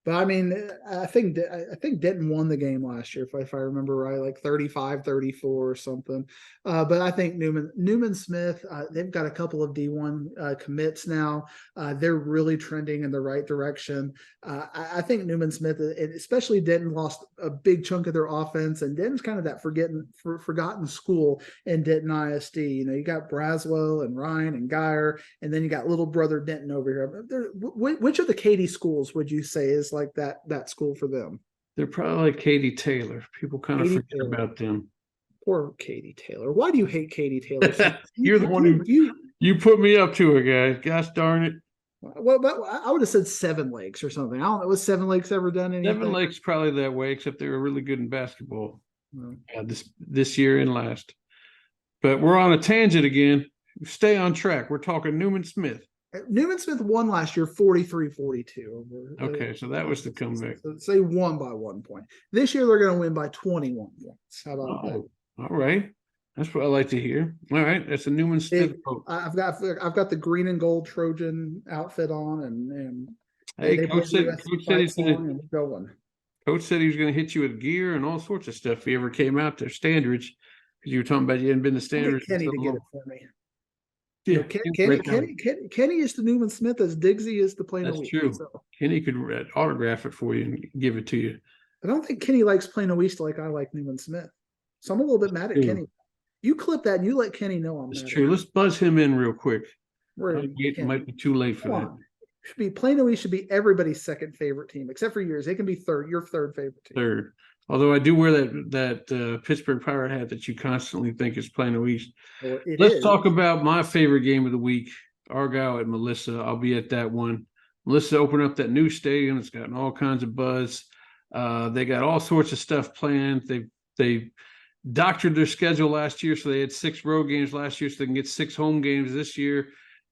But I mean, I think Denton won the game last year, if I remember right, like 35-34 or something. But I think Newman Smith, they've got a couple of D1 commits now. They're really trending in the right direction. I think Newman Smith, especially Denton, lost a big chunk of their offense, and Denton's kind of that forgotten school in Denton ISD. You know, you got Braswell and Ryan and Geyer, and then you got little brother Denton over here. Which of the Katy schools would you say is like that school for them? They're probably like Katie Taylor. People kind of forget about them. Poor Katie Taylor. Why do you hate Katie Taylor? You're the one you put me up to her, guys. Gosh darn it. Well, but I would have said Seven Lakes or something. I don't know. Was Seven Lakes ever done anything? Seven Lakes probably that way, except they were really good in basketball this year and last. But we're on a tangent again. Stay on track. We're talking Newman Smith. Newman Smith won last year 43-42. Okay, so that was the comeback. So they won by 1 point. This year they're going to win by 21 points. How about that? All right. That's what I like to hear. All right, that's a Newman Smith. I've got the green and gold Trojan outfit on, and hey, Coach said he's going to. Coach said he was going to hit you with gear and all sorts of stuff if he ever came out to Standridge, because you were talking about you hadn't been to Standridge. Kenny to get it for me. Yeah, Kenny is to Newman Smith as Diggsy is to Plano. That's true. So. Kenny could autograph it for you and give it to you. I don't think Kenny likes Plano East like I like Newman Smith. So I'm a little bit mad at Kenny. You clip that and you let Kenny know I'm mad. That's true. Let's buzz him in real quick. It might be too late for that. Plano East should be everybody's second favorite team, except for yours. They can be third. Your third favorite team. Third. Although I do wear that Pittsburgh Pirate hat that you constantly think is Plano East. Well, Let's talk about my favorite game of the week, Argyle at Melissa. I'll be at that one. Melissa opened up that new stadium. It's gotten all kinds of buzz. They got all sorts of stuff planned. They doctored their schedule last year, so they had 6 road games last year, so they can get 6 home games this year.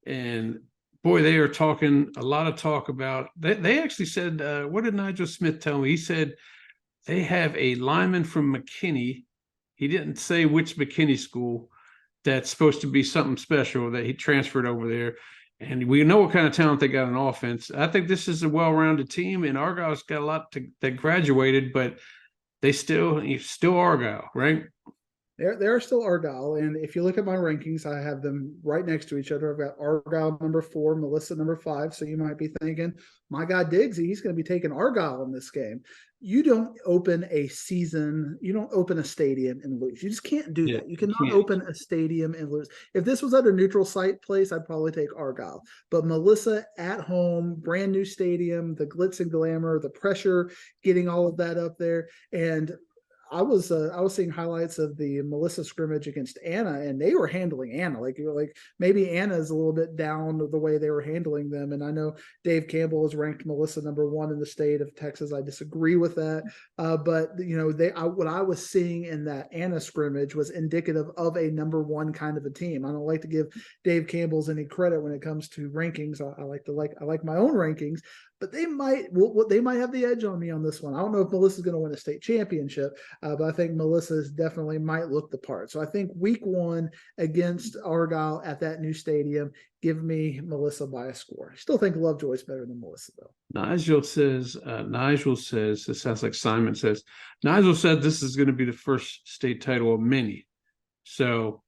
And boy, they are talking a lot of talk about. They actually said, what did Nigel Smith tell me? He said they have a lineman from McKinney. He didn't say which McKinney school. That's supposed to be something special that he transferred over there. And we know what kind of talent they got on offense. I think this is a well-rounded team, and Argyle's got a lot that graduated, but they still Argyle, right? They're still Argyle, and if you look at my rankings, I have them right next to each other. I've got Argyle number 4, Melissa number 5. So you might be thinking, my guy Diggsy, he's going to be taking Argyle in this game. You don't open a season, you don't open a stadium and lose. You just can't do that. You cannot open a stadium and lose. If this was at a neutral site place, I'd probably take Argyle. But Melissa at home, brand new stadium, the glitz and glamour, the pressure, getting all of that up there, and I was seeing highlights of the Melissa scrimmage against Anna, and they were handling Anna like maybe Anna is a little bit down the way they were handling them. And I know Dave Campbell has ranked Melissa number 1 in the state of Texas. I disagree with that, but you know what I was seeing in that Anna scrimmage was indicative of a number 1 kind of a team. I don't like to give Dave Campbell's any credit when it comes to rankings. I like my own rankings. But they might have the edge on me on this one. I don't know if Melissa's going to win a state championship, but I think Melissa's definitely might look the part. So I think week 1 against Argyle at that new stadium, give me Melissa by a score. I still think Lovejoy's better than Melissa, though. Nigel says, this sounds like Simon says, Nigel said this is going to be the first state title of many. So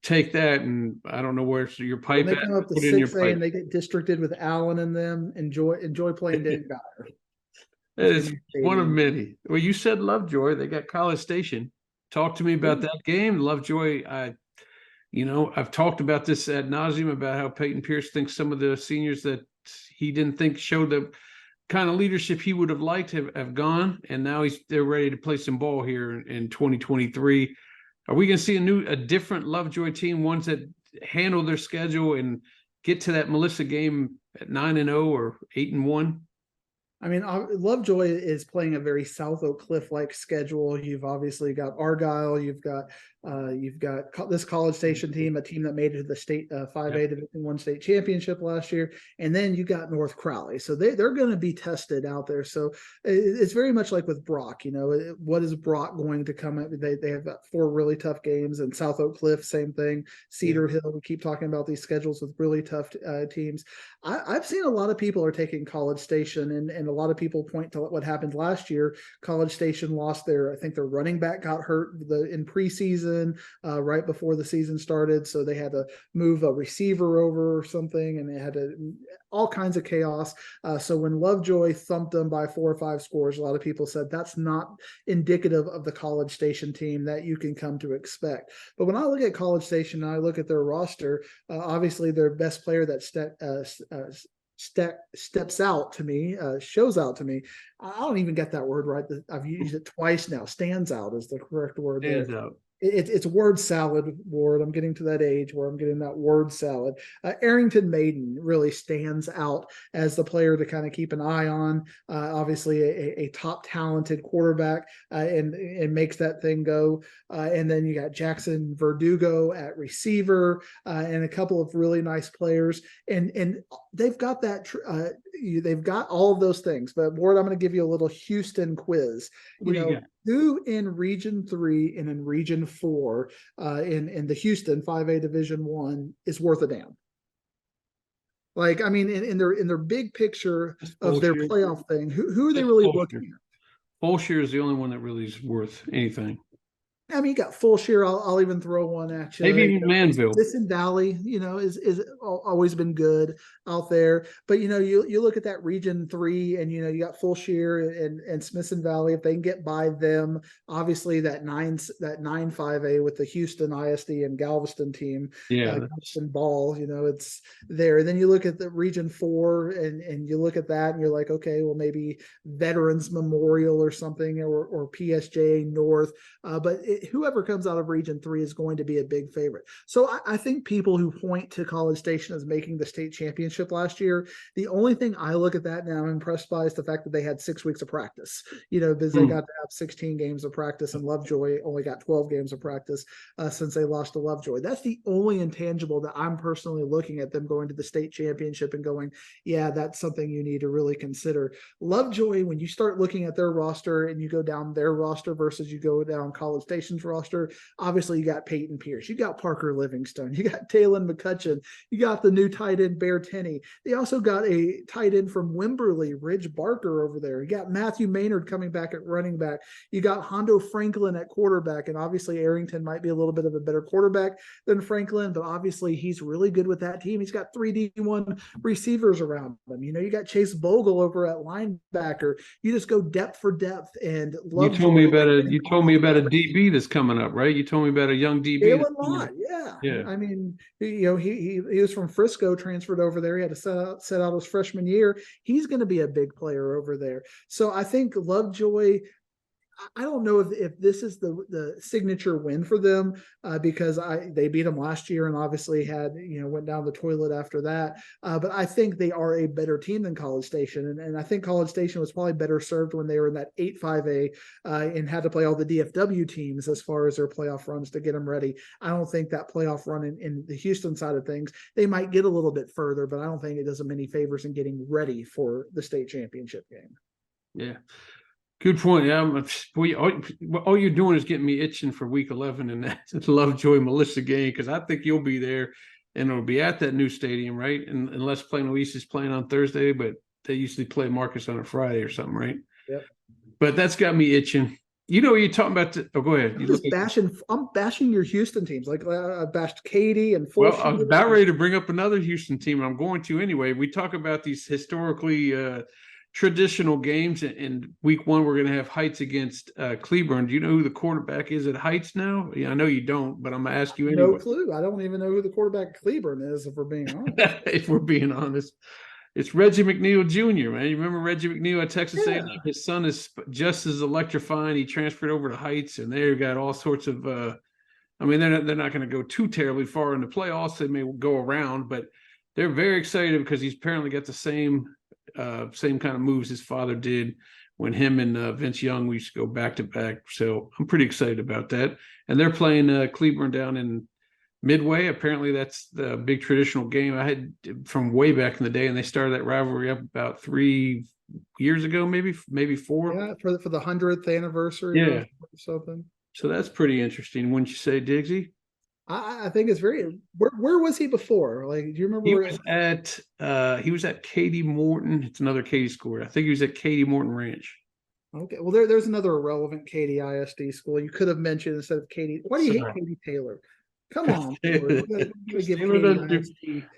take that, and I don't know where your pipe at. They come up to 6A and they get districted with Allen and them. Enjoy playing Denton Geyer. That is one of many. Well, you said Lovejoy. They got College Station. Talk to me about that game. Lovejoy, I've talked about this ad nauseum about how Peyton Pierce thinks some of the seniors that he didn't think showed the kind of leadership he would have liked have gone, and now they're ready to play some ball here in 2023. Are we going to see a different Lovejoy team, ones that handle their schedule and get to that Melissa game at 9-0 or 8-1? I mean, Lovejoy is playing a very South Oak Cliff-like schedule. You've obviously got Argyle. You've got this College Station team, a team that made it to the state 5A Division I state championship last year, and then you got North Crowley. So they're going to be tested out there. So it's very much like with Brock. What is Brock going to come at? They have got 4 really tough games, and South Oak Cliff, same thing. Cedar Hill. We keep talking about these schedules with really tough teams. I've seen a lot of people are taking College Station, and a lot of people point to what happened last year. College Station lost I think their running back got hurt in preseason right before the season started, so they had to move a receiver over or something, and they had all kinds of chaos. So when Lovejoy thumped them by 4 or 5 scores, a lot of people said that's not indicative of the College Station team that you can come to expect. But when I look at College Station and I look at their roster, obviously their best player that steps out to me, shows out to me. I don't even get that word right. I've used it twice now. Stands out is the correct word. Stands out. It's word salad, Ward. I'm getting to that age where I'm getting that word salad. Arrington Maiden really stands out as the player to kind of keep an eye on. Obviously, a top talented quarterback, and makes that thing go. And then you got Jackson Verdugo at receiver, and a couple of really nice players. And they've got that. They've got all of those things. But Ward, I'm going to give you a little Houston quiz. Who in Region 3 and in Region 4 in the Houston 5A Division I is worth a damn? Like, I mean, in their big picture of their playoff thing, who are they really looking at? Fulshire is the only one that really is worth anything. I mean, you got Fulshire. I'll even throw one at you. Maybe even Manville. Smith Valley, is always been good out there. But you look at that Region 3, and you got Fulshire and Smith Valley. If they can get by them, obviously that 9-5A with the Houston ISD and Galveston team, Galveston Ball, it's there. And then you look at the Region 4, and you look at that, and you're like, okay, well maybe Veterans Memorial or something, or PSJ North, but whoever comes out of Region 3 is going to be a big favorite. So I think people who point to College Station as making the state championship last year, the only thing I look at that and I'm impressed by is the fact that they had 6 weeks of practice, because they got to have 16 games of practice, and Lovejoy only got 12 games of practice since they lost to Lovejoy. That's the only intangible that I'm personally looking at them going to the state championship and going, yeah, that's something you need to really consider. Lovejoy, when you start looking at their roster and you go down their roster versus you go down College Station's roster, obviously you got Peyton Pierce, you got Parker Livingstone, you got Talon McCutcheon, you got the new tight end Bear Tenney. They also got a tight end from Wimberley, Ridge Barker over there. You got Matthew Maynard coming back at running back. You got Hondo Franklin at quarterback, and obviously Arrington might be a little bit of a better quarterback than Franklin, but obviously he's really good with that team. He's got 3 D1 receivers around him. You got Chase Bogle over at linebacker. You just go depth for depth. And you told me about a DB that's coming up, right? You told me about a young DB. Jalen Lott, yeah. I mean, he was from Frisco, transferred over there. He had to set out his freshman year. He's going to be a big player over there. So I think Lovejoy, I don't know if this is the signature win for them, because they beat them last year and obviously had went down the toilet after that. But I think they are a better team than College Station, and I think College Station was probably better served when they were in that 8-5A and had to play all the DFW teams as far as their playoff runs to get them ready. I don't think that playoff run in the Houston side of things, they might get a little bit further, but I don't think it does them any favors in getting ready for the state championship game. Yeah. Good point. Yeah, all you're doing is getting me itching for week 11 and that Lovejoy Melissa game, because I think you'll be there, and it'll be at that new stadium, right? And unless Plano East is playing on Thursday, but they usually play Marcus on a Friday or something, right? Yep. But that's got me itching. You're talking about. Go ahead. I'm bashing your Houston teams. Like I bashed Katy and. Well, I'm about ready to bring up another Houston team, and I'm going to anyway. We talk about these historically. Traditional games. In week 1, we're going to have Heights against Cleburne. Do you know who the quarterback is at Heights now? Yeah, I know you don't, but I'm going to ask you anyway. No clue. I don't even know who the quarterback at Cleburne is, if we're being honest. If we're being honest. It's Reggie McNeil Jr., man. You remember Reggie McNeil at Texas A&M? His son is just as electrifying. He transferred over to Heights, and they've got all sorts of I mean, they're not going to go too terribly far in the playoffs. They may go around, but they're very excited because he's apparently got the same same kind of moves his father did when him and Vince Young, we used to go back to back. So I'm pretty excited about that. And they're playing Cleburne down in Midway. Apparently that's the big traditional game I had from way back in the day, and they started that rivalry up about 3 years ago, maybe 4. Yeah, for the 100th anniversary Yeah. or something. So that's pretty interesting, wouldn't you say, Diggsy? I think it's very. Where was he before? Like, do you remember? He was at Katie Morton. It's another Katie school. I think he was at Katie Morton Ranch. Okay, well there's another irrelevant Katy ISD school you could have mentioned instead of Katy. Why do you hate Katy Taylor? Come on, Taylor.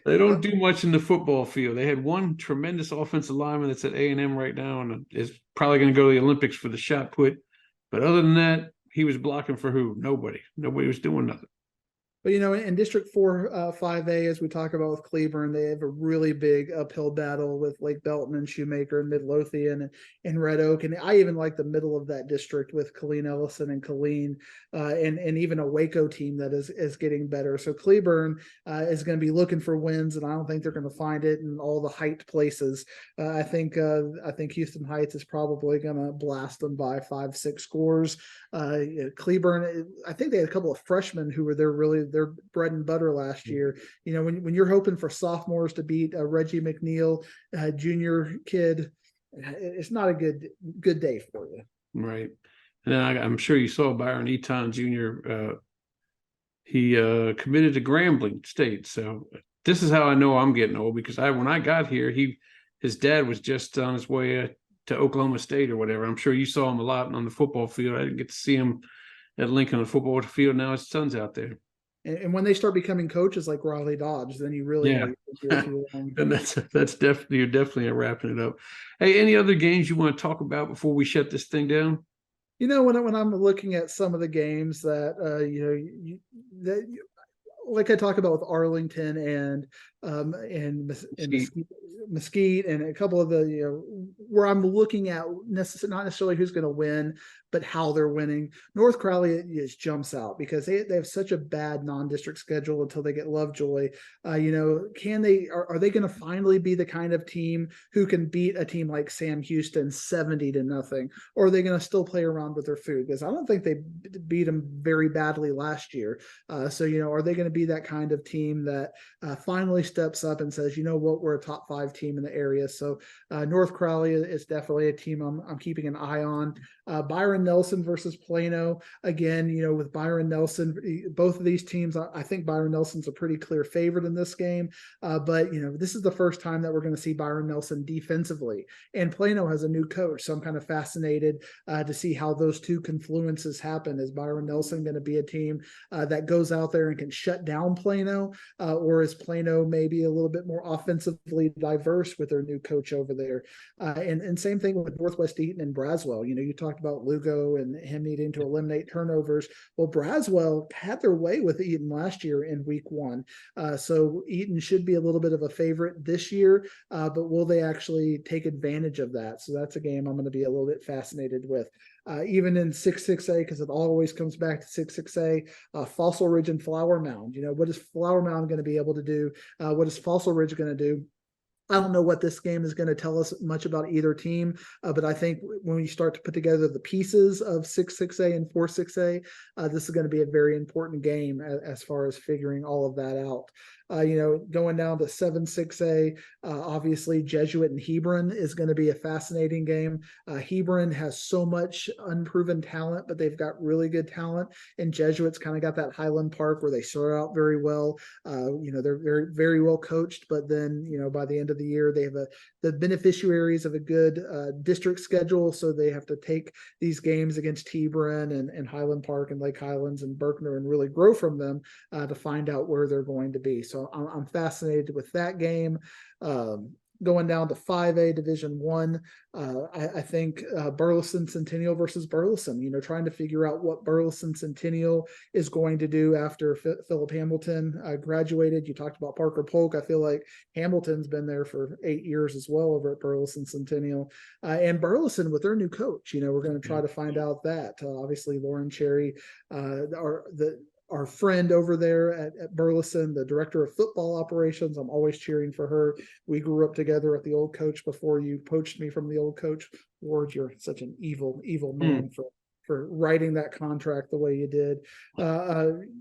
They don't do much in the football field. They had one tremendous offensive lineman that's at A&M right now and is probably going to go to the Olympics for the shot put. But other than that, he was blocking for who? Nobody. Nobody was doing nothing. But, in District 4, 5A, as we talk about with Cleburne, they have a really big uphill battle with Lake Belton and Shoemaker and Midlothian and Red Oak. And I even like the middle of that district with Colleen Ellison and Colleen, and even a Waco team that is getting better. So Cleburne is going to be looking for wins, and I don't think they're going to find it in all the hyped places. I think Houston Heights is probably going to blast them by 5-6 scores. Cleburne, I think they had a couple of freshmen who were their bread and butter last year. When you're hoping for sophomores to beat Reggie McNeil, junior kid, it's not a good day for you. Right. And I'm sure you saw Byron Eaton Jr. He committed to Grambling State. So this is how I know I'm getting old, because when I got here, his dad was just on his way to Oklahoma State or whatever. I'm sure you saw him a lot on the football field. I didn't get to see him at Lincoln on the football field. Now his son's out there. And when they start becoming coaches like Riley Dodge, then you really know and that's definitely wrapping it up. Hey, any other games you want to talk about before we shut this thing down? When I'm looking at some of the games that like I talk about with Arlington and Mesquite and a couple of the where I'm looking at not necessarily who's going to win, but how they're winning. North Crowley just jumps out because they have such a bad non-district schedule until they get Lovejoy. Are they going to finally be the kind of team who can beat a team like Sam Houston 70-0, or are they going to still play around with their food? Because I don't think they beat them very badly last year. So are they going to be that kind of team that finally steps up and says, what, we're a top 5 team in the area? So North Crowley is definitely a team I'm keeping an eye on. Byron Nelson versus Plano. Again, with Byron Nelson, both of these teams, I think Byron Nelson's a pretty clear favorite in this game. But this is the first time that we're going to see Byron Nelson defensively. And Plano has a new coach. So I'm kind of fascinated to see how those two confluences happen. Is Byron Nelson going to be a team that goes out there and can shut down Plano? Or is Plano maybe a little bit more offensively diverse with their new coach over there? And same thing with Northwest Eaton and Braswell. You talked about Lugo and him needing to eliminate turnovers. Well, Braswell had their way with Eaton last year in week 1. So Eaton should be a little bit of a favorite this year, but will they actually take advantage of that? So that's a game I'm going to be a little bit fascinated with. Even in 6-6A, because it always comes back to 6-6A, Fossil Ridge and Flower Mound. What is Flower Mound going to be able to do? What is Fossil Ridge going to do? I don't know what this game is going to tell us much about either team, but I think when we start to put together the pieces of 6-6A and 4-6A, this is going to be a very important game as far as figuring all of that out. Going down to 7-6A, obviously Jesuit and Hebron is going to be a fascinating game. Hebron has so much unproven talent, but they've got really good talent. And Jesuit's kind of got that Highland Park where they start out very well. They're very, very well coached, but then, by the end of the year, they have the beneficiaries of a good district schedule. So they have to take these games against Hebron and Highland Park and Lake Highlands and Berkner and really grow from them to find out where they're going to be. So I'm fascinated with that game. Going down to 5A Division 1, I think Burleson Centennial versus Burleson, trying to figure out what Burleson Centennial is going to do after Philip Hamilton graduated. You talked about Parker Polk. I feel like Hamilton's been there for 8 years as well over at Burleson Centennial. And Burleson with their new coach, we're going to try to find out that. Obviously, Lauren Cherry, our friend over there at Burleson, the director of football operations. I'm always cheering for her. We grew up together at the old coach before you poached me from the old coach. Ward, you're such an evil man for writing that contract the way you did.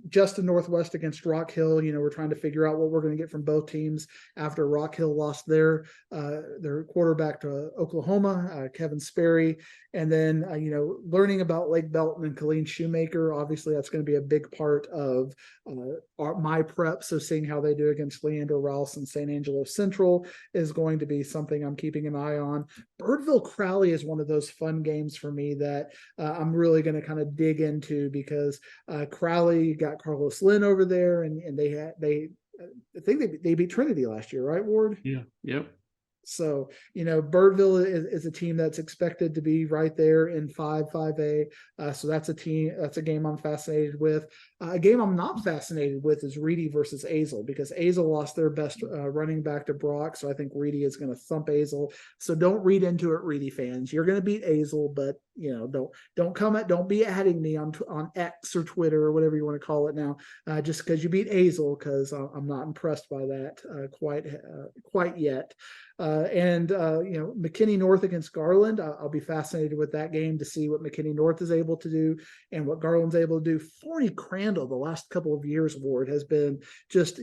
Justin Northwest against Rock Hill. We're trying to figure out what we're going to get from both teams after Rock Hill lost their quarterback to Oklahoma, Kevin Sperry. And then, learning about Lake Belton and Colleen Shoemaker. Obviously, that's going to be a big part of my prep. So seeing how they do against Leander Rouse and San Angelo Central is going to be something I'm keeping an eye on. Birdville Crowley is one of those fun games for me that I'm really going to kind of dig into, because Crowley got Carlos Lynn over there, and I think they beat Trinity last year, right, Ward? Yeah. Yep. So, Birdville is a team that's expected to be right there in 5A. So that's a game I'm fascinated with. A game I'm not fascinated with is Reedy versus Azle, because Azle lost their best running back to Brock. So I think Reedy is going to thump Azle. So don't read into it, Reedy fans. You're going to beat Azle, but don't be adding me on X or Twitter or whatever you want to call it now, just because you beat Azle, because I'm not impressed by that quite yet. McKinney North against Garland. I'll be fascinated with that game to see what McKinney North is able to do and what Garland's able to do. Forney Crandall, the last couple of years, Ward, has been just,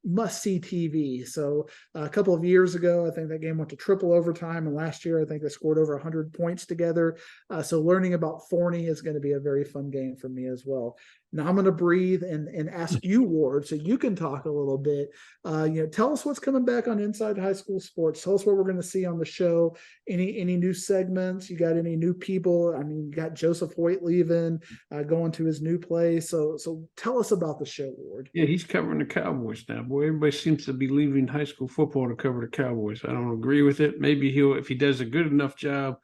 must-see TV. So a couple of years ago, I think that game went to triple overtime, and last year, I think they scored over 100 points together. So learning about Forney is going to be a very fun game for me as well. Now I'm going to breathe and ask you, Ward, so you can talk a little bit. Tell us what's coming back on Inside High School Sports. Tell us what we're going to see on the show. Any new segments? You got any new people? I mean, you got Joseph Hoyt leaving, going to his new place. So tell us about the show, Ward. Yeah, he's covering the Cowboys now. Boy, everybody seems to be leaving high school football to cover the Cowboys. I don't agree with it. Maybe if he does a good enough job,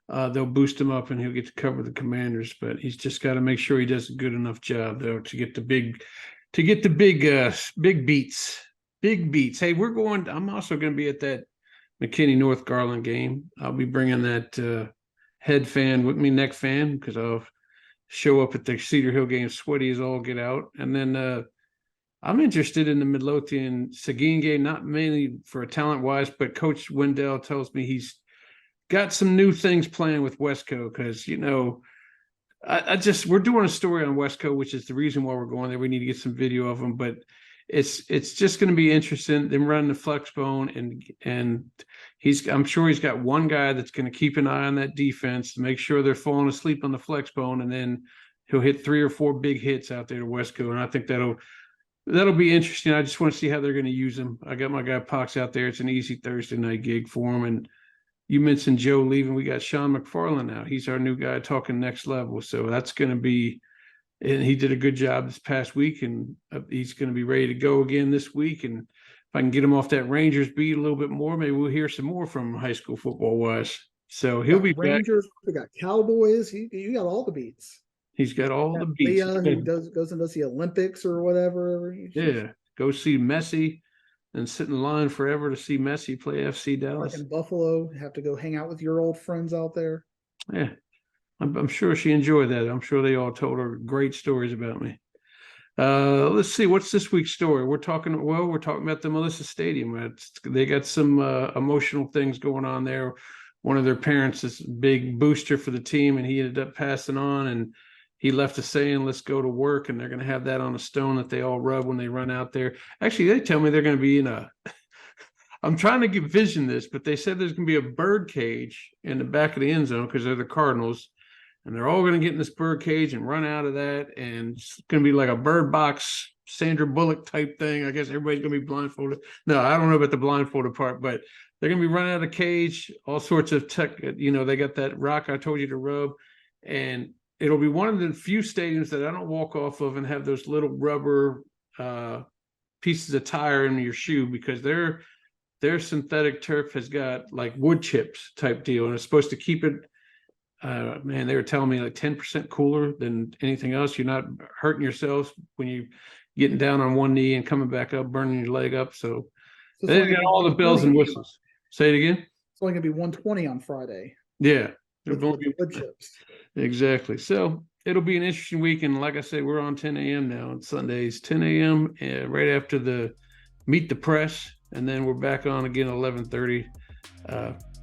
they'll boost him up and he'll get to cover the Commanders. But he's just got to make sure he does a good enough job, though, to get the big beats. Big beats. Hey, I'm also going to be at that McKinney North Garland game. I'll be bringing that head fan with me, neck fan, because I'll show up at the Cedar Hill game sweaty as all get out. And then I'm interested in the Midlothian Seguin game, not mainly for talent-wise, but Coach Wendell tells me he's got some new things planned with Westco, because, we're doing a story on Westco, which is the reason why we're going there. We need to get some video of them, but it's just going to be interesting. Them running the flex bone, and I'm sure he's got one guy that's going to keep an eye on that defense to make sure they're falling asleep on the flex bone, and then he'll hit 3 or 4 big hits out there to Westco, and I think that'll be interesting. I just want to see how they're going to use him. I got my guy Pox out there. It's an easy Thursday night gig for him, and you mentioned Joe leaving. We got Sean McFarland now. He's our new guy talking next level. So that's going to be, and he did a good job this past week, and he's going to be ready to go again this week. And if I can get him off that Rangers beat a little bit more, maybe we'll hear some more from high school football wise. So he'll be Rangers. Back. We got Cowboys. You got all the beats. He's got all the beats. Leah, who goes and does the Olympics or whatever. Yeah, go see Messi. And sit in line forever to see Messi play FC Dallas. Like in Buffalo, have to go hang out with your old friends out there. Yeah, I'm sure she enjoyed that. I'm sure they all told her great stories about me. Let's see, what's this week's story? We're talking about the Melissa Stadium. They got some emotional things going on there. One of their parents is a big booster for the team, and he ended up passing on, and he left a saying, "Let's go to work," and they're going to have that on a stone that they all rub when they run out there. Actually, they tell me they're going to be in I'm trying to vision this, but they said there's going to be a bird cage in the back of the end zone, because they're the Cardinals, and they're all going to get in this bird cage and run out of that, and it's going to be like a Bird Box, Sandra Bullock type thing. I guess everybody's going to be blindfolded. No, I don't know about the blindfolded part, but they're going to be running out of cage, all sorts of tech. They got that rock I told you to rub, and it'll be one of the few stadiums that I don't walk off of and have those little rubber pieces of tire in your shoe, because their synthetic turf has got like wood chips type deal, and it's supposed to keep it. Man, they were telling me like 10% cooler than anything else. You're not hurting yourselves when you're getting down on one knee and coming back up, burning your leg up. So they got all the bells and whistles. Say it again. It's only going to be 120 on Friday. Yeah. With wood chips. Exactly. So it'll be an interesting week. And like I said, we're on 10 a.m. now on Sundays, 10 a.m. Right after the Meet the Press. And then we're back on again at 11:30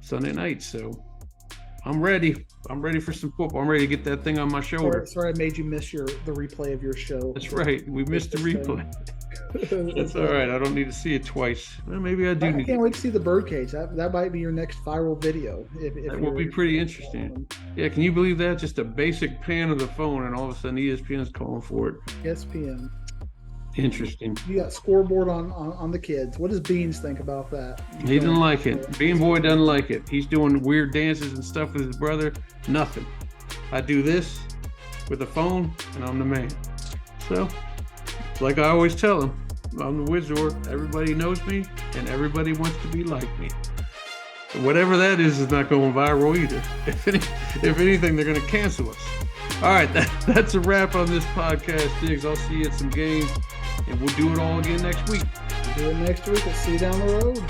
Sunday night. So I'm ready. I'm ready for some football. I'm ready to get that thing on my shoulder. Sorry I made you miss the replay of your show. That's right. We missed the replay. That's all right. I don't need to see it twice. Well, maybe I do. I can't wait to see the birdcage. That might be your next viral video. If that will be pretty interesting. Yeah, can you believe that? Just a basic pan of the phone, and all of a sudden ESPN's calling for it. ESPN. Interesting. You got scoreboard on the kids. What does Beans think about that? He doesn't like it. Bean Boy doesn't like it. He's doing weird dances and stuff with his brother. Nothing. I do this with a phone, and I'm the man. So, like I always tell him, I'm the Wizard. Everybody knows me, and everybody wants to be like me. So whatever that is not going viral either. If anything, they're going to cancel us. All right, that's a wrap on this podcast, Diggs. I'll see you at some games, and we'll do it all again next week. We'll do it next week. We'll see you down the road.